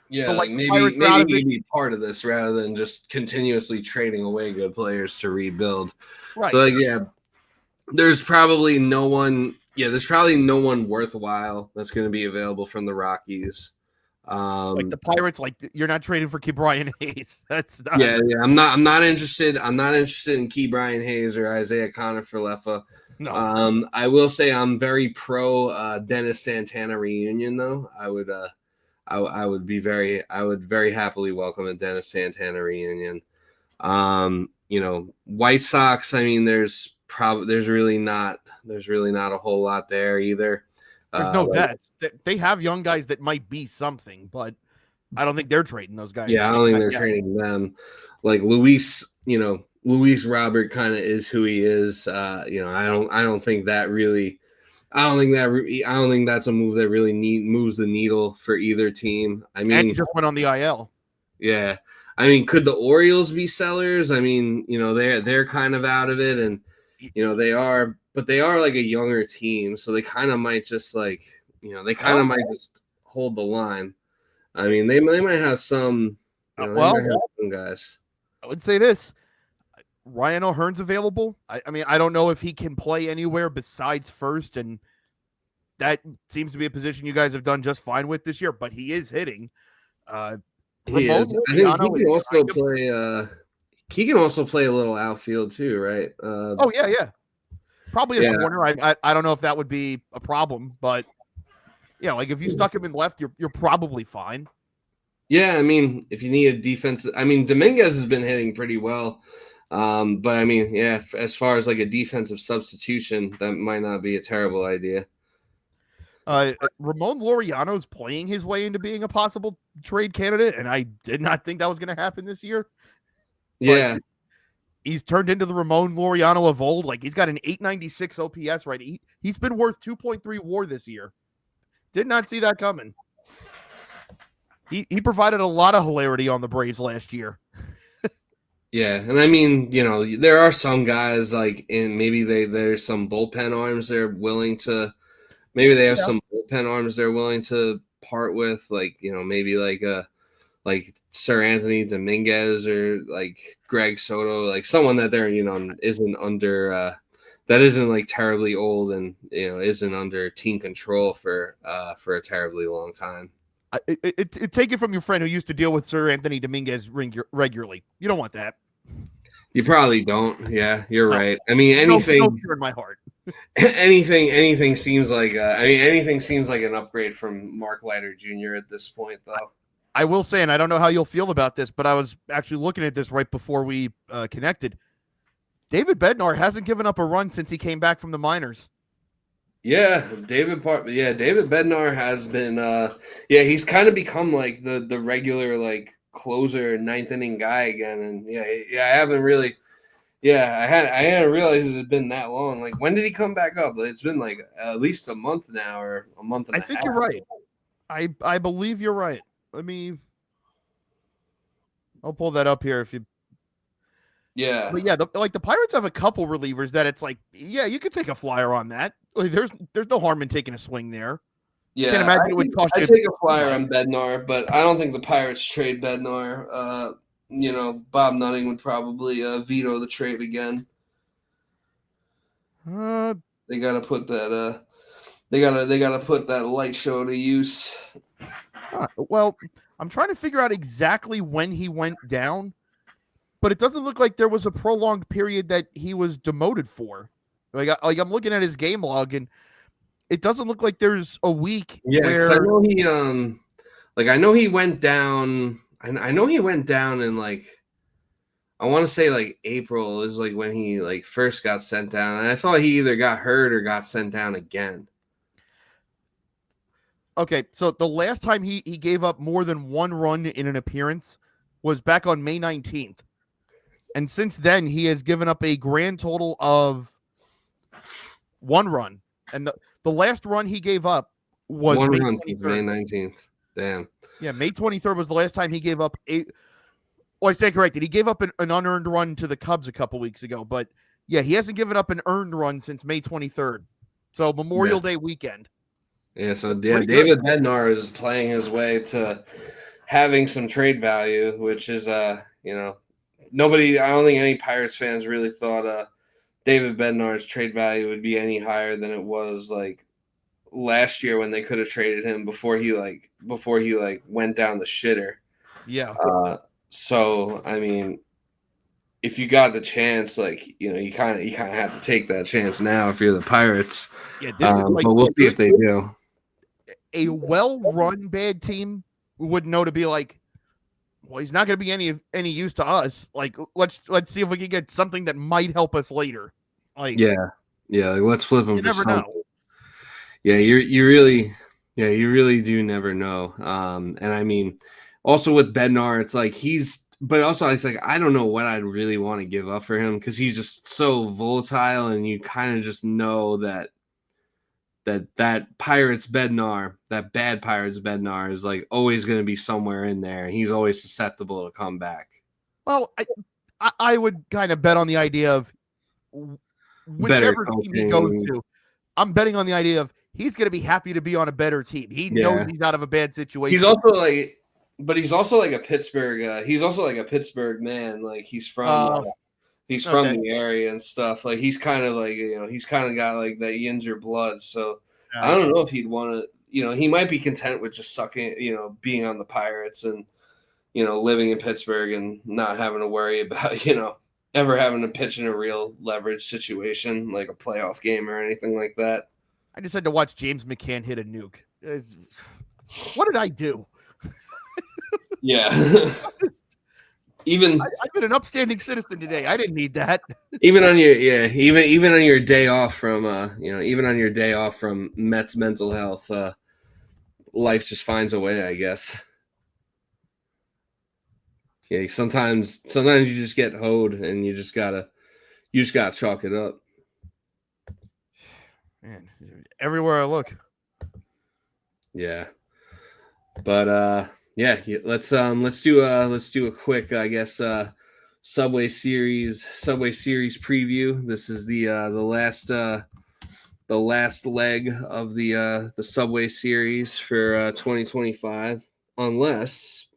Yeah, So, like the maybe Pirates are out of he'd it. be part of this rather than just continuously trading away good players to rebuild. Right. So like, there's probably no one. Yeah, there's probably no one worthwhile that's going to be available from the Rockies. Like the Pirates, like you're not trading for Brian Hayes. That's not. Yeah. I'm not interested. I'm not interested in Key Brian Hayes or Isaiah Connor for Leffa. No. I will say I'm very pro Dennis Santana reunion though. I would very happily welcome a Dennis Santana reunion. White Sox, I mean, there's really not a whole lot there either. There's no vets. They have young guys that might be something, but I don't think they're trading those guys. Yeah, I don't think they're trading them. Like Luis Robert kind of is who he is. I don't think that really. I don't think that's a move that really moves the needle for either team. I mean, and he just went on the IL. Yeah, I mean, could the Orioles be sellers? I mean, they're kind of out of it, and they are, but they are like a younger team, so they kind of might just might just hold the line. I mean, they might have some. Might have some guys. I would say this: Ryan O'Hearn's available. I mean, I don't know if he can play anywhere besides first, and that seems to be a position you guys have done just fine with this year. But he is hitting. He is. I think he can also play. He can also play a little outfield too, right? Yeah. Probably a corner. I don't know if that would be a problem, but like if you stuck him in left, you're probably fine. Yeah, I mean, if you need a defense, I mean, Dominguez has been hitting pretty well, but I mean, yeah, as far as like a defensive substitution, that might not be a terrible idea. Ramon Laureano's playing his way into being a possible trade candidate, and I did not think that was going to happen this year. Yeah. But he's turned into the Ramon Laureano of old. Like, he's got an 896 OPS, right? He's been worth 2.3 WAR this year. Did not see that coming. He provided a lot of hilarity on the Braves last year. Yeah, and I mean, there are some guys like maybe there's some bullpen arms they're willing to. Maybe they have some bullpen arms they're willing to part with, like maybe like Sir Anthony Dominguez or like Greg Soto, like someone that they're isn't under that isn't like terribly old and isn't under team control for a terribly long time. Take it from your friend who used to deal with Sir Anthony Dominguez regularly. You don't want that. You probably don't. Yeah, you're right. I mean, anything in my heart. anything seems like anything seems like an upgrade from Mark Leiter Jr. at this point, though. I will say, and I don't know how you'll feel about this, but I was actually looking at this right before we connected. David Bednar hasn't given up a run since he came back from the minors. Yeah, David Bednar has been he's kind of become like the regular like closer ninth inning guy again, and I hadn't realized it had been that long. Like, when did he come back up? It's been like at least a month now, or a month and a half. I think you're right. I believe you're right. I'll pull that up here if you. Yeah, but yeah, the Pirates have a couple relievers that it's like, yeah, you could take a flyer on that. Like, there's no harm in taking a swing there. Yeah, can't imagine it would cost you. I take a flyer on Bednar, but I don't think the Pirates trade Bednar. Bob Nutting would probably veto the trade again. They gotta put that. They gotta put that light show to use. Well, I'm trying to figure out exactly when he went down, but it doesn't look like there was a prolonged period that he was demoted for. Like I'm looking at his game log, and it doesn't look like there's a week. Yeah, where... I know he I know he went down. I know he went down in like I want to say like April is like when he like first got sent down, and I thought he either got hurt or got sent down again. Okay, so the last time he gave up more than one run in an appearance was back on May 19th. And since then, he has given up a grand total of one run. And the last run he gave up was One May run since 23rd. May 19th. Damn. Yeah, May 23rd was the last time he gave up a. Well, I stand corrected. He gave up an unearned run to the Cubs a couple weeks ago. But yeah, he hasn't given up an earned run since May 23rd. So Memorial Day weekend. Yeah, so yeah, David Bednar is playing his way to having some trade value, which is you know, nobody. I don't think any Pirates fans really thought David Bednar's trade value would be any higher than it was like last year when they could have traded him before he went down the shitter. Yeah. So I mean, if you got the chance, like you kind of have to take that chance now if you're the Pirates. Yeah, this is like, but we'll see if they do. A well-run bad team would know to be like, well, he's not going to be any use to us. Like, let's see if we can get something that might help us later. Like, yeah, like, let's flip him. You for never something. know. Yeah, you really do never know. And I mean, also with Bednar, it's like but also it's like I don't know what I'd really want to give up for him because he's just so volatile, and you kind of just know that Pirates Bednar, that bad Pirates Bednar, is like always going to be somewhere in there, and he's always susceptible to come back. Well, I would kind of bet on the idea of whichever team he goes to. I'm betting on the idea of he's going to be happy to be on a better team. He knows he's out of a bad situation. He's also like a Pittsburgh. He's also like a Pittsburgh man. Like he's from the area and stuff. Like he's kind of like he's kind of got like that Yinzer blood. So I don't know if he'd want to. He might be content with just sucking. Being on the Pirates and living in Pittsburgh and not having to worry about ever having to pitch in a real leverage situation like a playoff game or anything like that. I just had to watch James McCann hit a nuke. What did I do? Yeah. I've been an upstanding citizen today. I didn't need that. Even on your day off from Mets mental health, life just finds a way, I guess. Yeah, sometimes you just get hoed and you just gotta chalk it up. Man, everywhere I look. Yeah. But yeah, let's do a quick, I guess, Subway Series preview. This is the last leg of the Subway Series for 2025, unless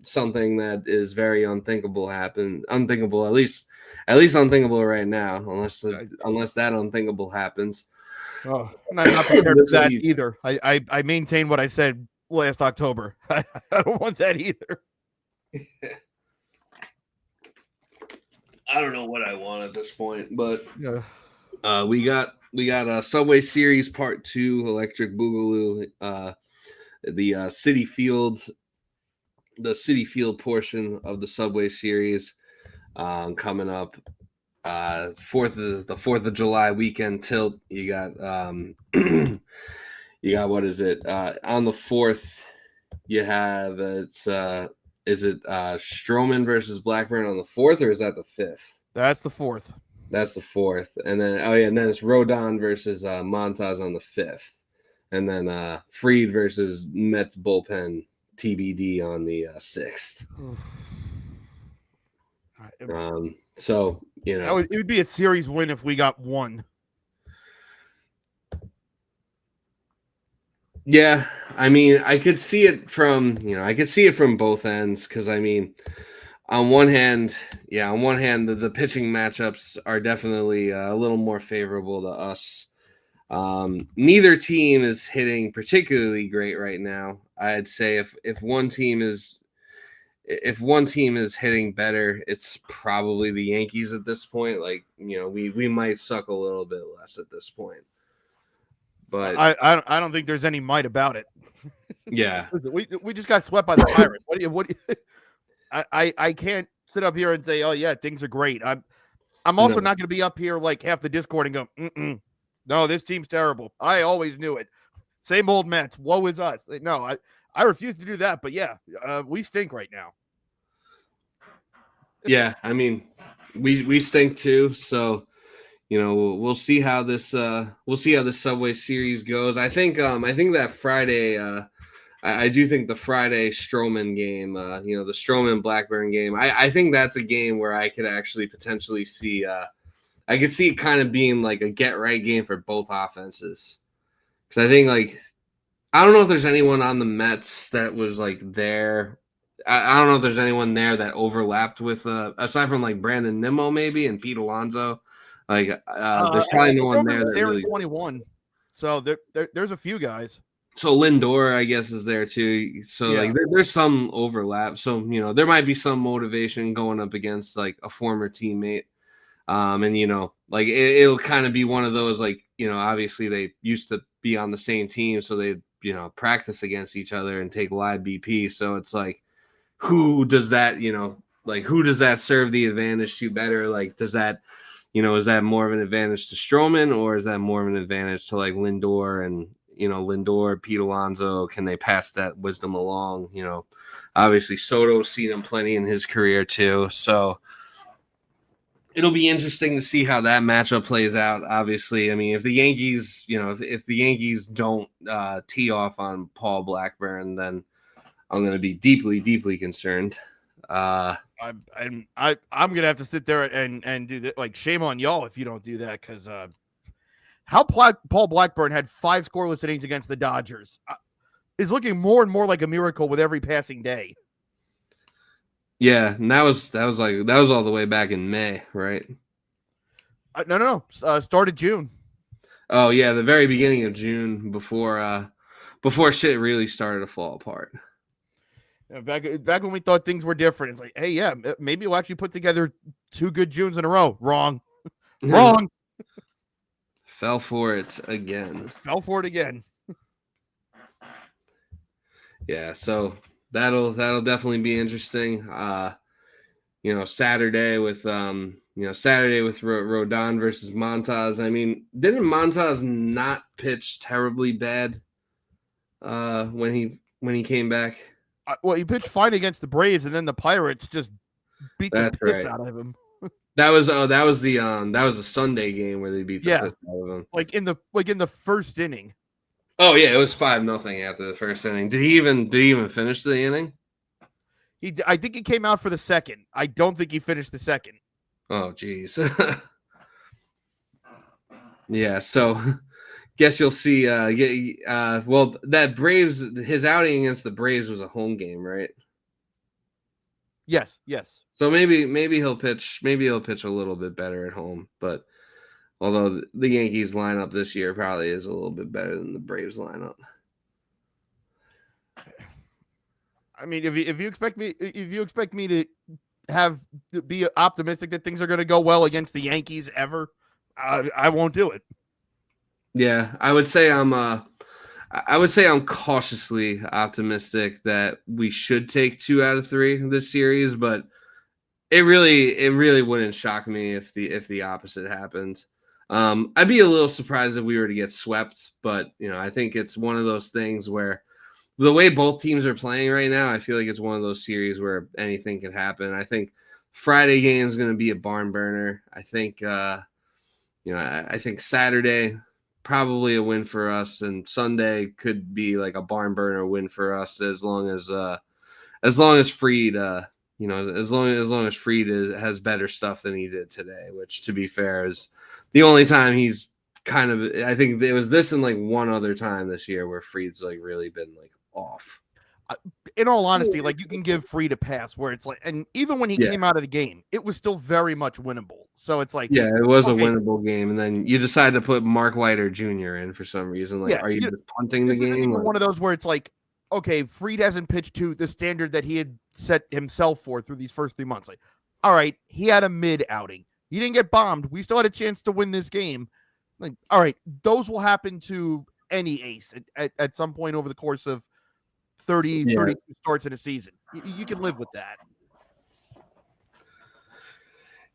something that is very unthinkable, at least unthinkable right now, unless that unthinkable happens. Oh, I'm not prepared for that either. I maintain what I said last October. I don't want that either. I don't know what I want at this point, but we got a Subway Series Part 2, Electric Boogaloo, the Citi Field portion of the Subway Series coming up. The 4th of July weekend tilt. You got what is it? On the 4th, you have is it Stroman versus Blackburn on the 4th, or is that the 5th? That's the 4th. That's the 4th, and then and then it's Rodon versus Montas on the 5th, and then Fried versus Mets bullpen TBD on the 6th. So it would be a series win if we got one. Yeah, I mean, I could see it from both ends because I mean, on one hand, the pitching matchups are definitely a little more favorable to us. Neither team is hitting particularly great right now. I'd say if one team is hitting better, it's probably the Yankees at this point. Like, we might suck a little bit less at this point. But I don't think there's any might about it. Yeah. We just got swept by the Pirates. I can't sit up here and say, "Oh yeah, things are great." I'm also not going to be up here like half the Discord and go, "No, this team's terrible. I always knew it. Same old Mets. Woe is us." No, I refuse to do that. But yeah, we stink right now. Yeah, I mean, we stink too. So we'll see how this Subway Series goes. I think that Friday. I do think the Friday Stroman game, the Stroman Blackburn game. I think that's a game where I could actually potentially see. I could see it kind of being like a get right game for both offenses. Because I think I don't know if there's anyone on the Mets that was like there. I don't know if there's anyone there that overlapped with aside from like Brandon Nimmo maybe and Pete Alonso. There's probably no one there that there really. in 21. So there's a few guys. So Lindor, I guess, is there too. So Yeah. there's some overlap. So there might be some motivation going up against like a former teammate. And it'll kind of be one of those obviously they used to be on the same team, so they practice against each other and take live BP. So it's like, who does that who does that serve the advantage to better? Like, does that is that more of an advantage to Stroman, or is that more of an advantage to like Lindor and Lindor, Pete Alonso? Can they pass that wisdom along? Obviously Soto's seen him plenty in his career too, so it'll be interesting to see how that matchup plays out. Obviously, I mean, if the Yankees, if the Yankees don't tee off on Paul Blackburn, then I'm going to be deeply, deeply concerned. I'm gonna have to sit there and do that. Like, shame on y'all if you don't do that, because how Paul Blackburn had 5 scoreless innings against the Dodgers is looking more and more like a miracle with every passing day. Yeah, and that was all the way back in May, right? No. Started June. Oh yeah, the very beginning of June, before shit really started to fall apart. Back when we thought things were different, it's like, hey, yeah, maybe we'll actually put together 2 good Junes in a row. Wrong. Fell for it again. Yeah, so that'll definitely be interesting. Saturday with Rodon versus Montas. I mean, didn't Montas not pitch terribly bad when he came back? Well, he pitched fine against the Braves, and then the Pirates just beat the piss out of him. That was a Sunday game where they beat the piss out of him. Like in the first inning. Oh yeah, it was 5-0 after the first inning. Did he even finish the inning? I think he came out for the second. I don't think he finished the second. Oh geez. Yeah, so guess you'll see. Well, that Braves, his outing against the Braves was a home game, right? Yes. So maybe he'll pitch. Maybe he'll pitch a little bit better at home. But although the Yankees lineup this year probably is a little bit better than the Braves lineup. I mean, if you expect me to be optimistic that things are going to go well against the Yankees ever, I won't do it. Yeah, I would say I'm cautiously optimistic that we should take 2 out of 3 of this series, but it really wouldn't shock me if the opposite happened. I'd be a little surprised if we were to get swept, but I think it's one of those things where the way both teams are playing right now, I feel like it's one of those series where anything could happen. I think Friday game is going to be a barn burner. I think I think Saturday probably a win for us, and Sunday could be like a barn burner win for us as long as Fried as long as Fried has better stuff than he did today, which to be fair is the only time he's kind of, I think it was this and like one other time this year where Fried's like really been like off. In all honesty, like, you can give Fried a pass where it's like, and even when he came out of the game, it was still very much winnable. So it's like, yeah, it was a winnable game, and then you decide to put Mark Leiter Jr. in for some reason. Like, are you just punting the game? One of those where it's like, okay, Fried hasn't pitched to the standard that he had set himself for through these first 3 months. Like, all right, he had a mid outing. He didn't get bombed. We still had a chance to win this game. Like, all right, those will happen to any ace at some point over the course of 32 starts in a season. You can live with that.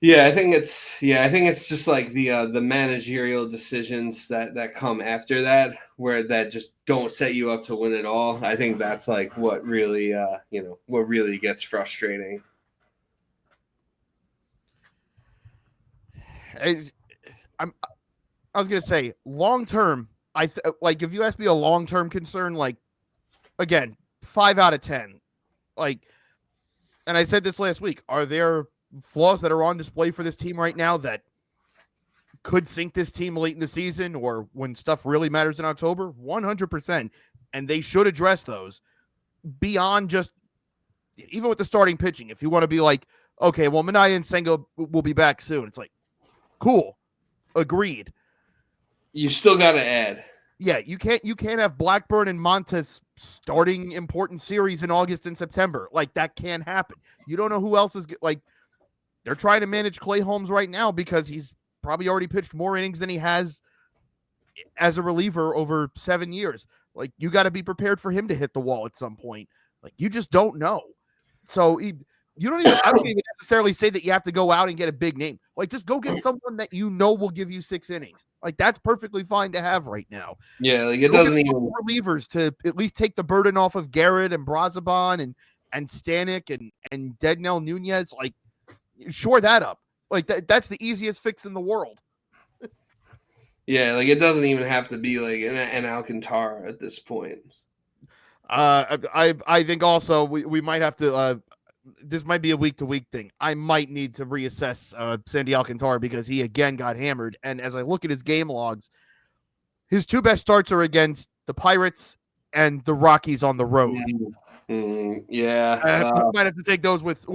Yeah, I think it's just like the managerial decisions that come after that, where that just don't set you up to win at all. I think that's like what really what really gets frustrating. I'm I was gonna say long term. Like if you ask me a long term concern, like again, 5 out of 10. Like, and I said this last week. Are there flaws that are on display for this team right now that could sink this team late in the season or when stuff really matters in October? 100%, and they should address those beyond just even with the starting pitching. If you want to be like, okay, well, Minaya and Sengo will be back soon. It's like, cool, agreed. You still got to add. Yeah, you can't have Blackburn and Montes starting important series in August and September. Like that can't happen. You don't know who else is like. They're trying to manage Clay Holmes right now because he's probably already pitched more innings than he has as a reliever over 7 years. Like you got to be prepared for him to hit the wall at some point. Like you just don't know. So you don't even. I don't even necessarily say that you have to go out and get a big name. Like just go get someone that you know will give you 6 innings. Like that's perfectly fine to have right now. Yeah, like it Go doesn't get even relievers to at least take the burden off of Garrett and Brazaban and Stanek and Degnell Nunez. Like shore that up. Like that's the easiest fix in the world. Yeah, like it doesn't even have to be like an Alcantara at this point. I think also we might have to. This might be a week to week thing. I might need to reassess Sandy Alcantara because he again got hammered. And as I look at his game logs, his 2 best starts are against the Pirates and the Rockies on the road. Yeah, I might have to take those with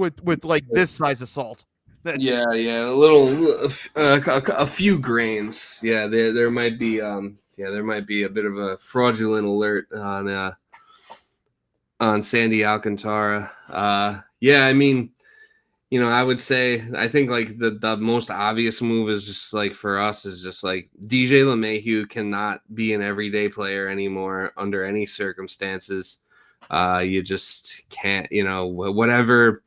like this size of salt. yeah, a little, a few grains. Yeah, there might be there might be a bit of a fraudulent alert on Sandy Alcantara. Yeah, I mean, I would say I think like the most obvious move is just like for us is just like DJ LeMahieu cannot be an everyday player anymore under any circumstances. You just can't, whatever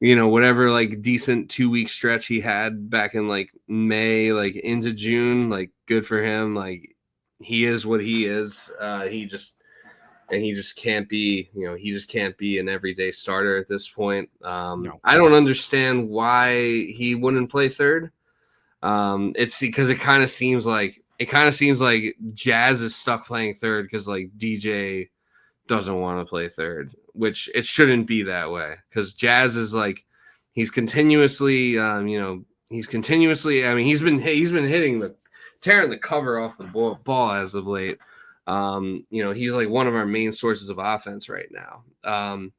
like decent 2-week stretch he had back in like May, like into June, like good for him. Like he is what he is. He just can't be, he just can't be an everyday starter at this point. No. I don't understand why he wouldn't play third. It's because it kind of seems like Jazz is stuck playing third because like DJ doesn't want to play third, which it shouldn't be that way because Jazz is like he's continuously, I mean, he's been hitting tearing the cover off the ball as of late. He's like one of our main sources of offense right now.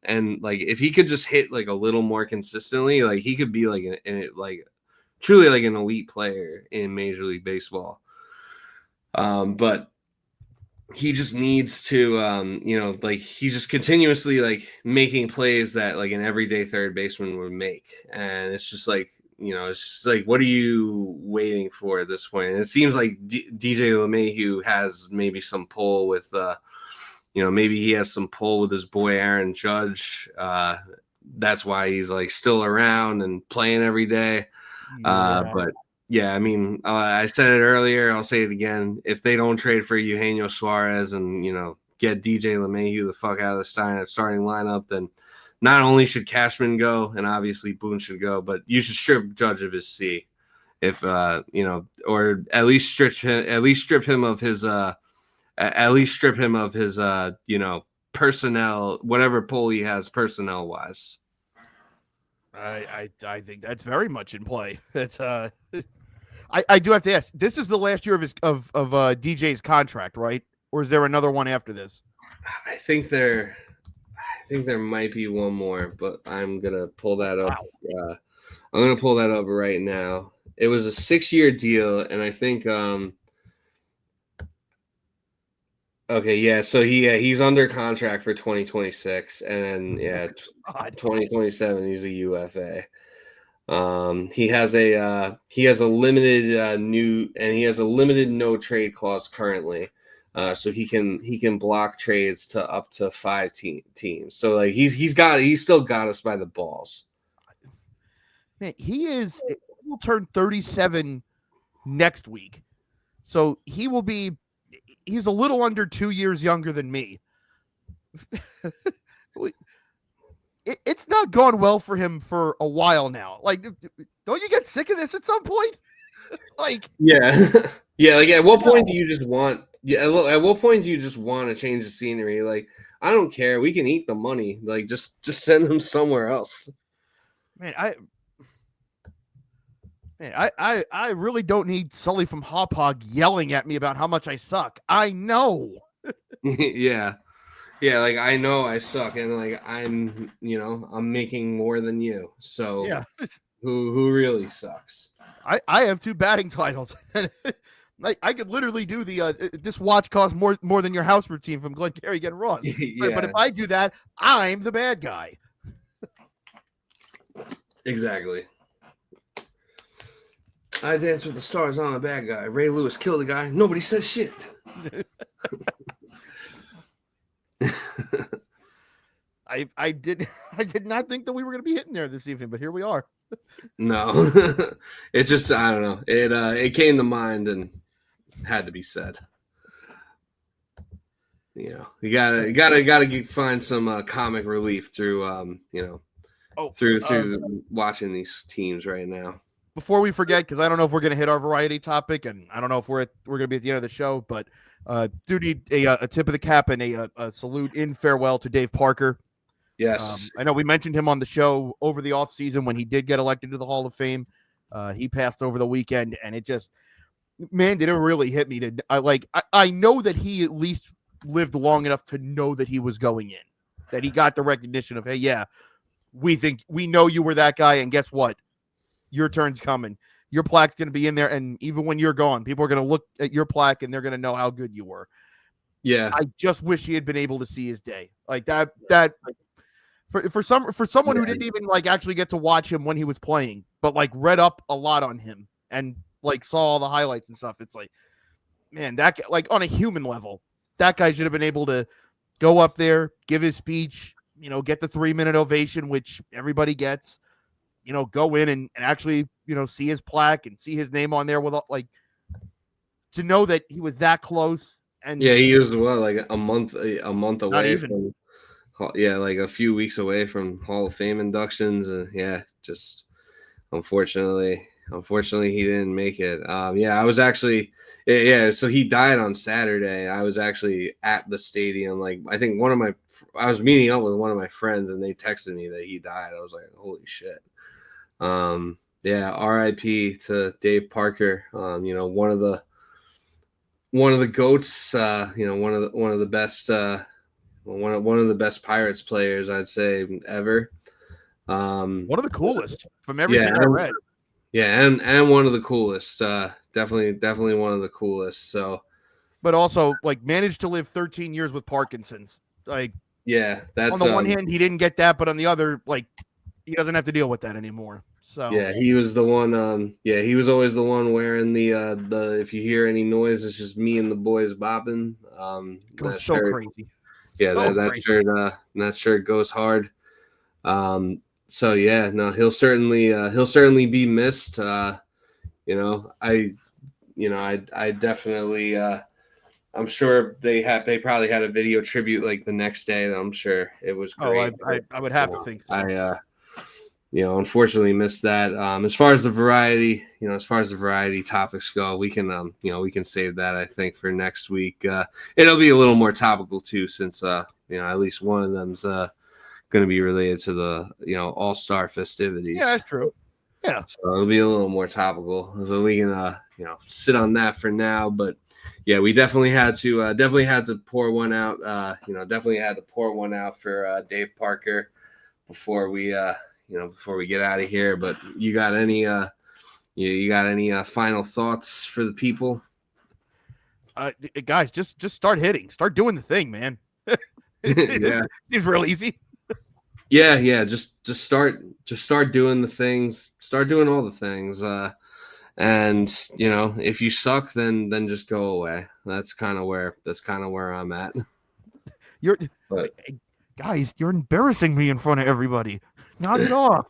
And like if he could just hit like a little more consistently, like he could be like like truly like an elite player in Major League Baseball. But he just needs to, like he's just continuously like making plays that like an everyday third baseman would make, and it's just like it's just like what are you waiting for at this point? And it seems like DJ LeMahieu has maybe some pull with, maybe he has some pull with his boy Aaron Judge. That's why he's like still around and playing every day. But yeah, I mean, I said it earlier. I'll say it again. If they don't trade for Eugenio Suarez and get DJ LeMahieu the fuck out of the starting lineup, then not only should Cashman go, and obviously Boone should go, but you should strip Judge of his C, if or at least strip him of his personnel, whatever pull he has personnel wise. I think that's very much in play. It's I do have to ask. This is the last year of his of DJ's contract, right? Or is there another one after this? I think there might be one more, but I'm gonna pull that up. Wow. I'm gonna pull that up right now. It was a 6-year deal, and I think okay, yeah. So he's under contract for 2026, and then 2027 he's a UFA. He has a limited he has a limited no trade clause currently, so he can block trades to up to 5 teams. So like he's still got us by the balls. Man, he is. will turn 37 next week. So he's a little under 2 years younger than me. It's not gone well for him for a while now. Like, don't you get sick of this at some point? Like, yeah, yeah. Like, at what point do you just want? Yeah, at what point do you just want to change the scenery? Like, I don't care. We can eat the money. Like, just send him somewhere else. Man, I really don't need Sully from Hop Hog yelling at me about how much I suck. I know. Yeah. Yeah, like, I know I suck, and like I'm making more than you. So Yeah. who really sucks? I have 2 batting titles. I could literally do the this watch costs more than your house routine from Glengarry Get Ross. Yeah. But if I do that, I'm the bad guy. Exactly. I Dance with the Stars. I'm a bad guy. Ray Lewis killed a guy. Nobody says shit. I did not think that we were going to be hitting there this evening, but here we are. No, it just, I don't know. It came to mind and had to be said. You gotta find some comic relief through through watching these teams right now. Before we forget, because I don't know if we're going to hit our variety topic, and I don't know if we're going to be at the end of the show, but do need a tip of the cap and a salute in farewell to Dave Parker. Yes. I know we mentioned him on the show over the offseason when he did get elected to the Hall of Fame. He passed over the weekend, and it just, man, did it really hit me. I know that he at least lived long enough to know that he was going in, that he got the recognition of, hey, yeah, we know you were that guy, and guess what? Your turn's coming. Your plaque's going to be in there, and even when you're gone, people are going to look at your plaque, and they're going to know how good you were. Yeah. I just wish he had been able to see his day. Like that for someone who didn't even like actually get to watch him when he was playing, but like read up a lot on him and like saw all the highlights and stuff. It's like, man, that, like, on a human level, that guy should have been able to go up there, give his speech, get the 3-minute ovation, which everybody gets, go in and actually, see his plaque and see his name on there with, like, to know that he was that close. And yeah, he was like a month away from, like a few weeks away from Hall of Fame inductions. Just unfortunately he didn't make it. I was actually, so he died on Saturday. I was actually at the stadium. Like, I think I was meeting up with one of my friends, and they texted me that he died. I was like, holy shit. R.I.P. to Dave Parker. One of the GOATs, one of the best, one of the best Pirates players, I'd say, ever. One of the coolest from everything I read. Yeah, and one of the coolest. Definitely one of the coolest. So, but also, like, managed to live 13 years with Parkinson's. Like, yeah, that's on the one hand, he didn't get that, but on the other, like, he doesn't have to deal with that anymore. So yeah, he was the one. He was always the one wearing the if you hear any noise, it's just me and the boys bopping. Goes so crazy. Yeah, that shirt goes hard. So yeah, no, he'll certainly be missed. I definitely. I'm sure they probably had a video tribute like the next day. I'm sure it was great. I would have to think so. Unfortunately missed that. As far as the variety topics go, we can we can save that, I think, for next week. It'll be a little more topical too, since at least one of them's going to be related to the All-Star festivities. Yeah, that's true. Yeah, so it'll be a little more topical, so we can sit on that for now. But yeah, we definitely had to pour one out. Definitely had to pour one out for Dave Parker before we get out of here. But you got any final thoughts for the people? Guys, just start hitting, start doing the thing, man. Yeah, seems real easy. Yeah. Just start doing the things. Start doing all the things. And if you suck, then just go away. That's kind of where I'm at. Guys, you're embarrassing me in front of everybody. Knock it off.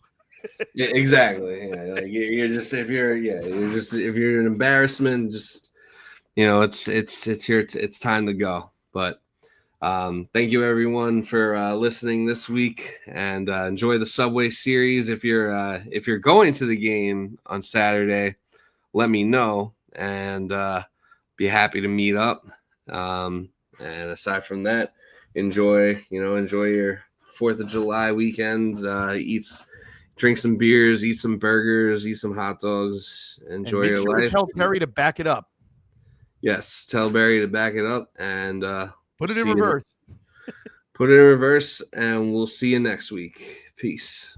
Yeah, exactly. Yeah, you're just if you're an embarrassment, just it's time to go. But thank you everyone for listening this week, and enjoy the Subway Series. If you're going to the game on Saturday, let me know, and be happy to meet up. And aside from that, enjoy your 4th of July weekend. Drink some beers, eat some burgers, eat some hot dogs, enjoy your life. Tell Terry to back it up. Yes, tell Barry to back it up, and put it in reverse. Put it in reverse, and we'll see you next week. Peace.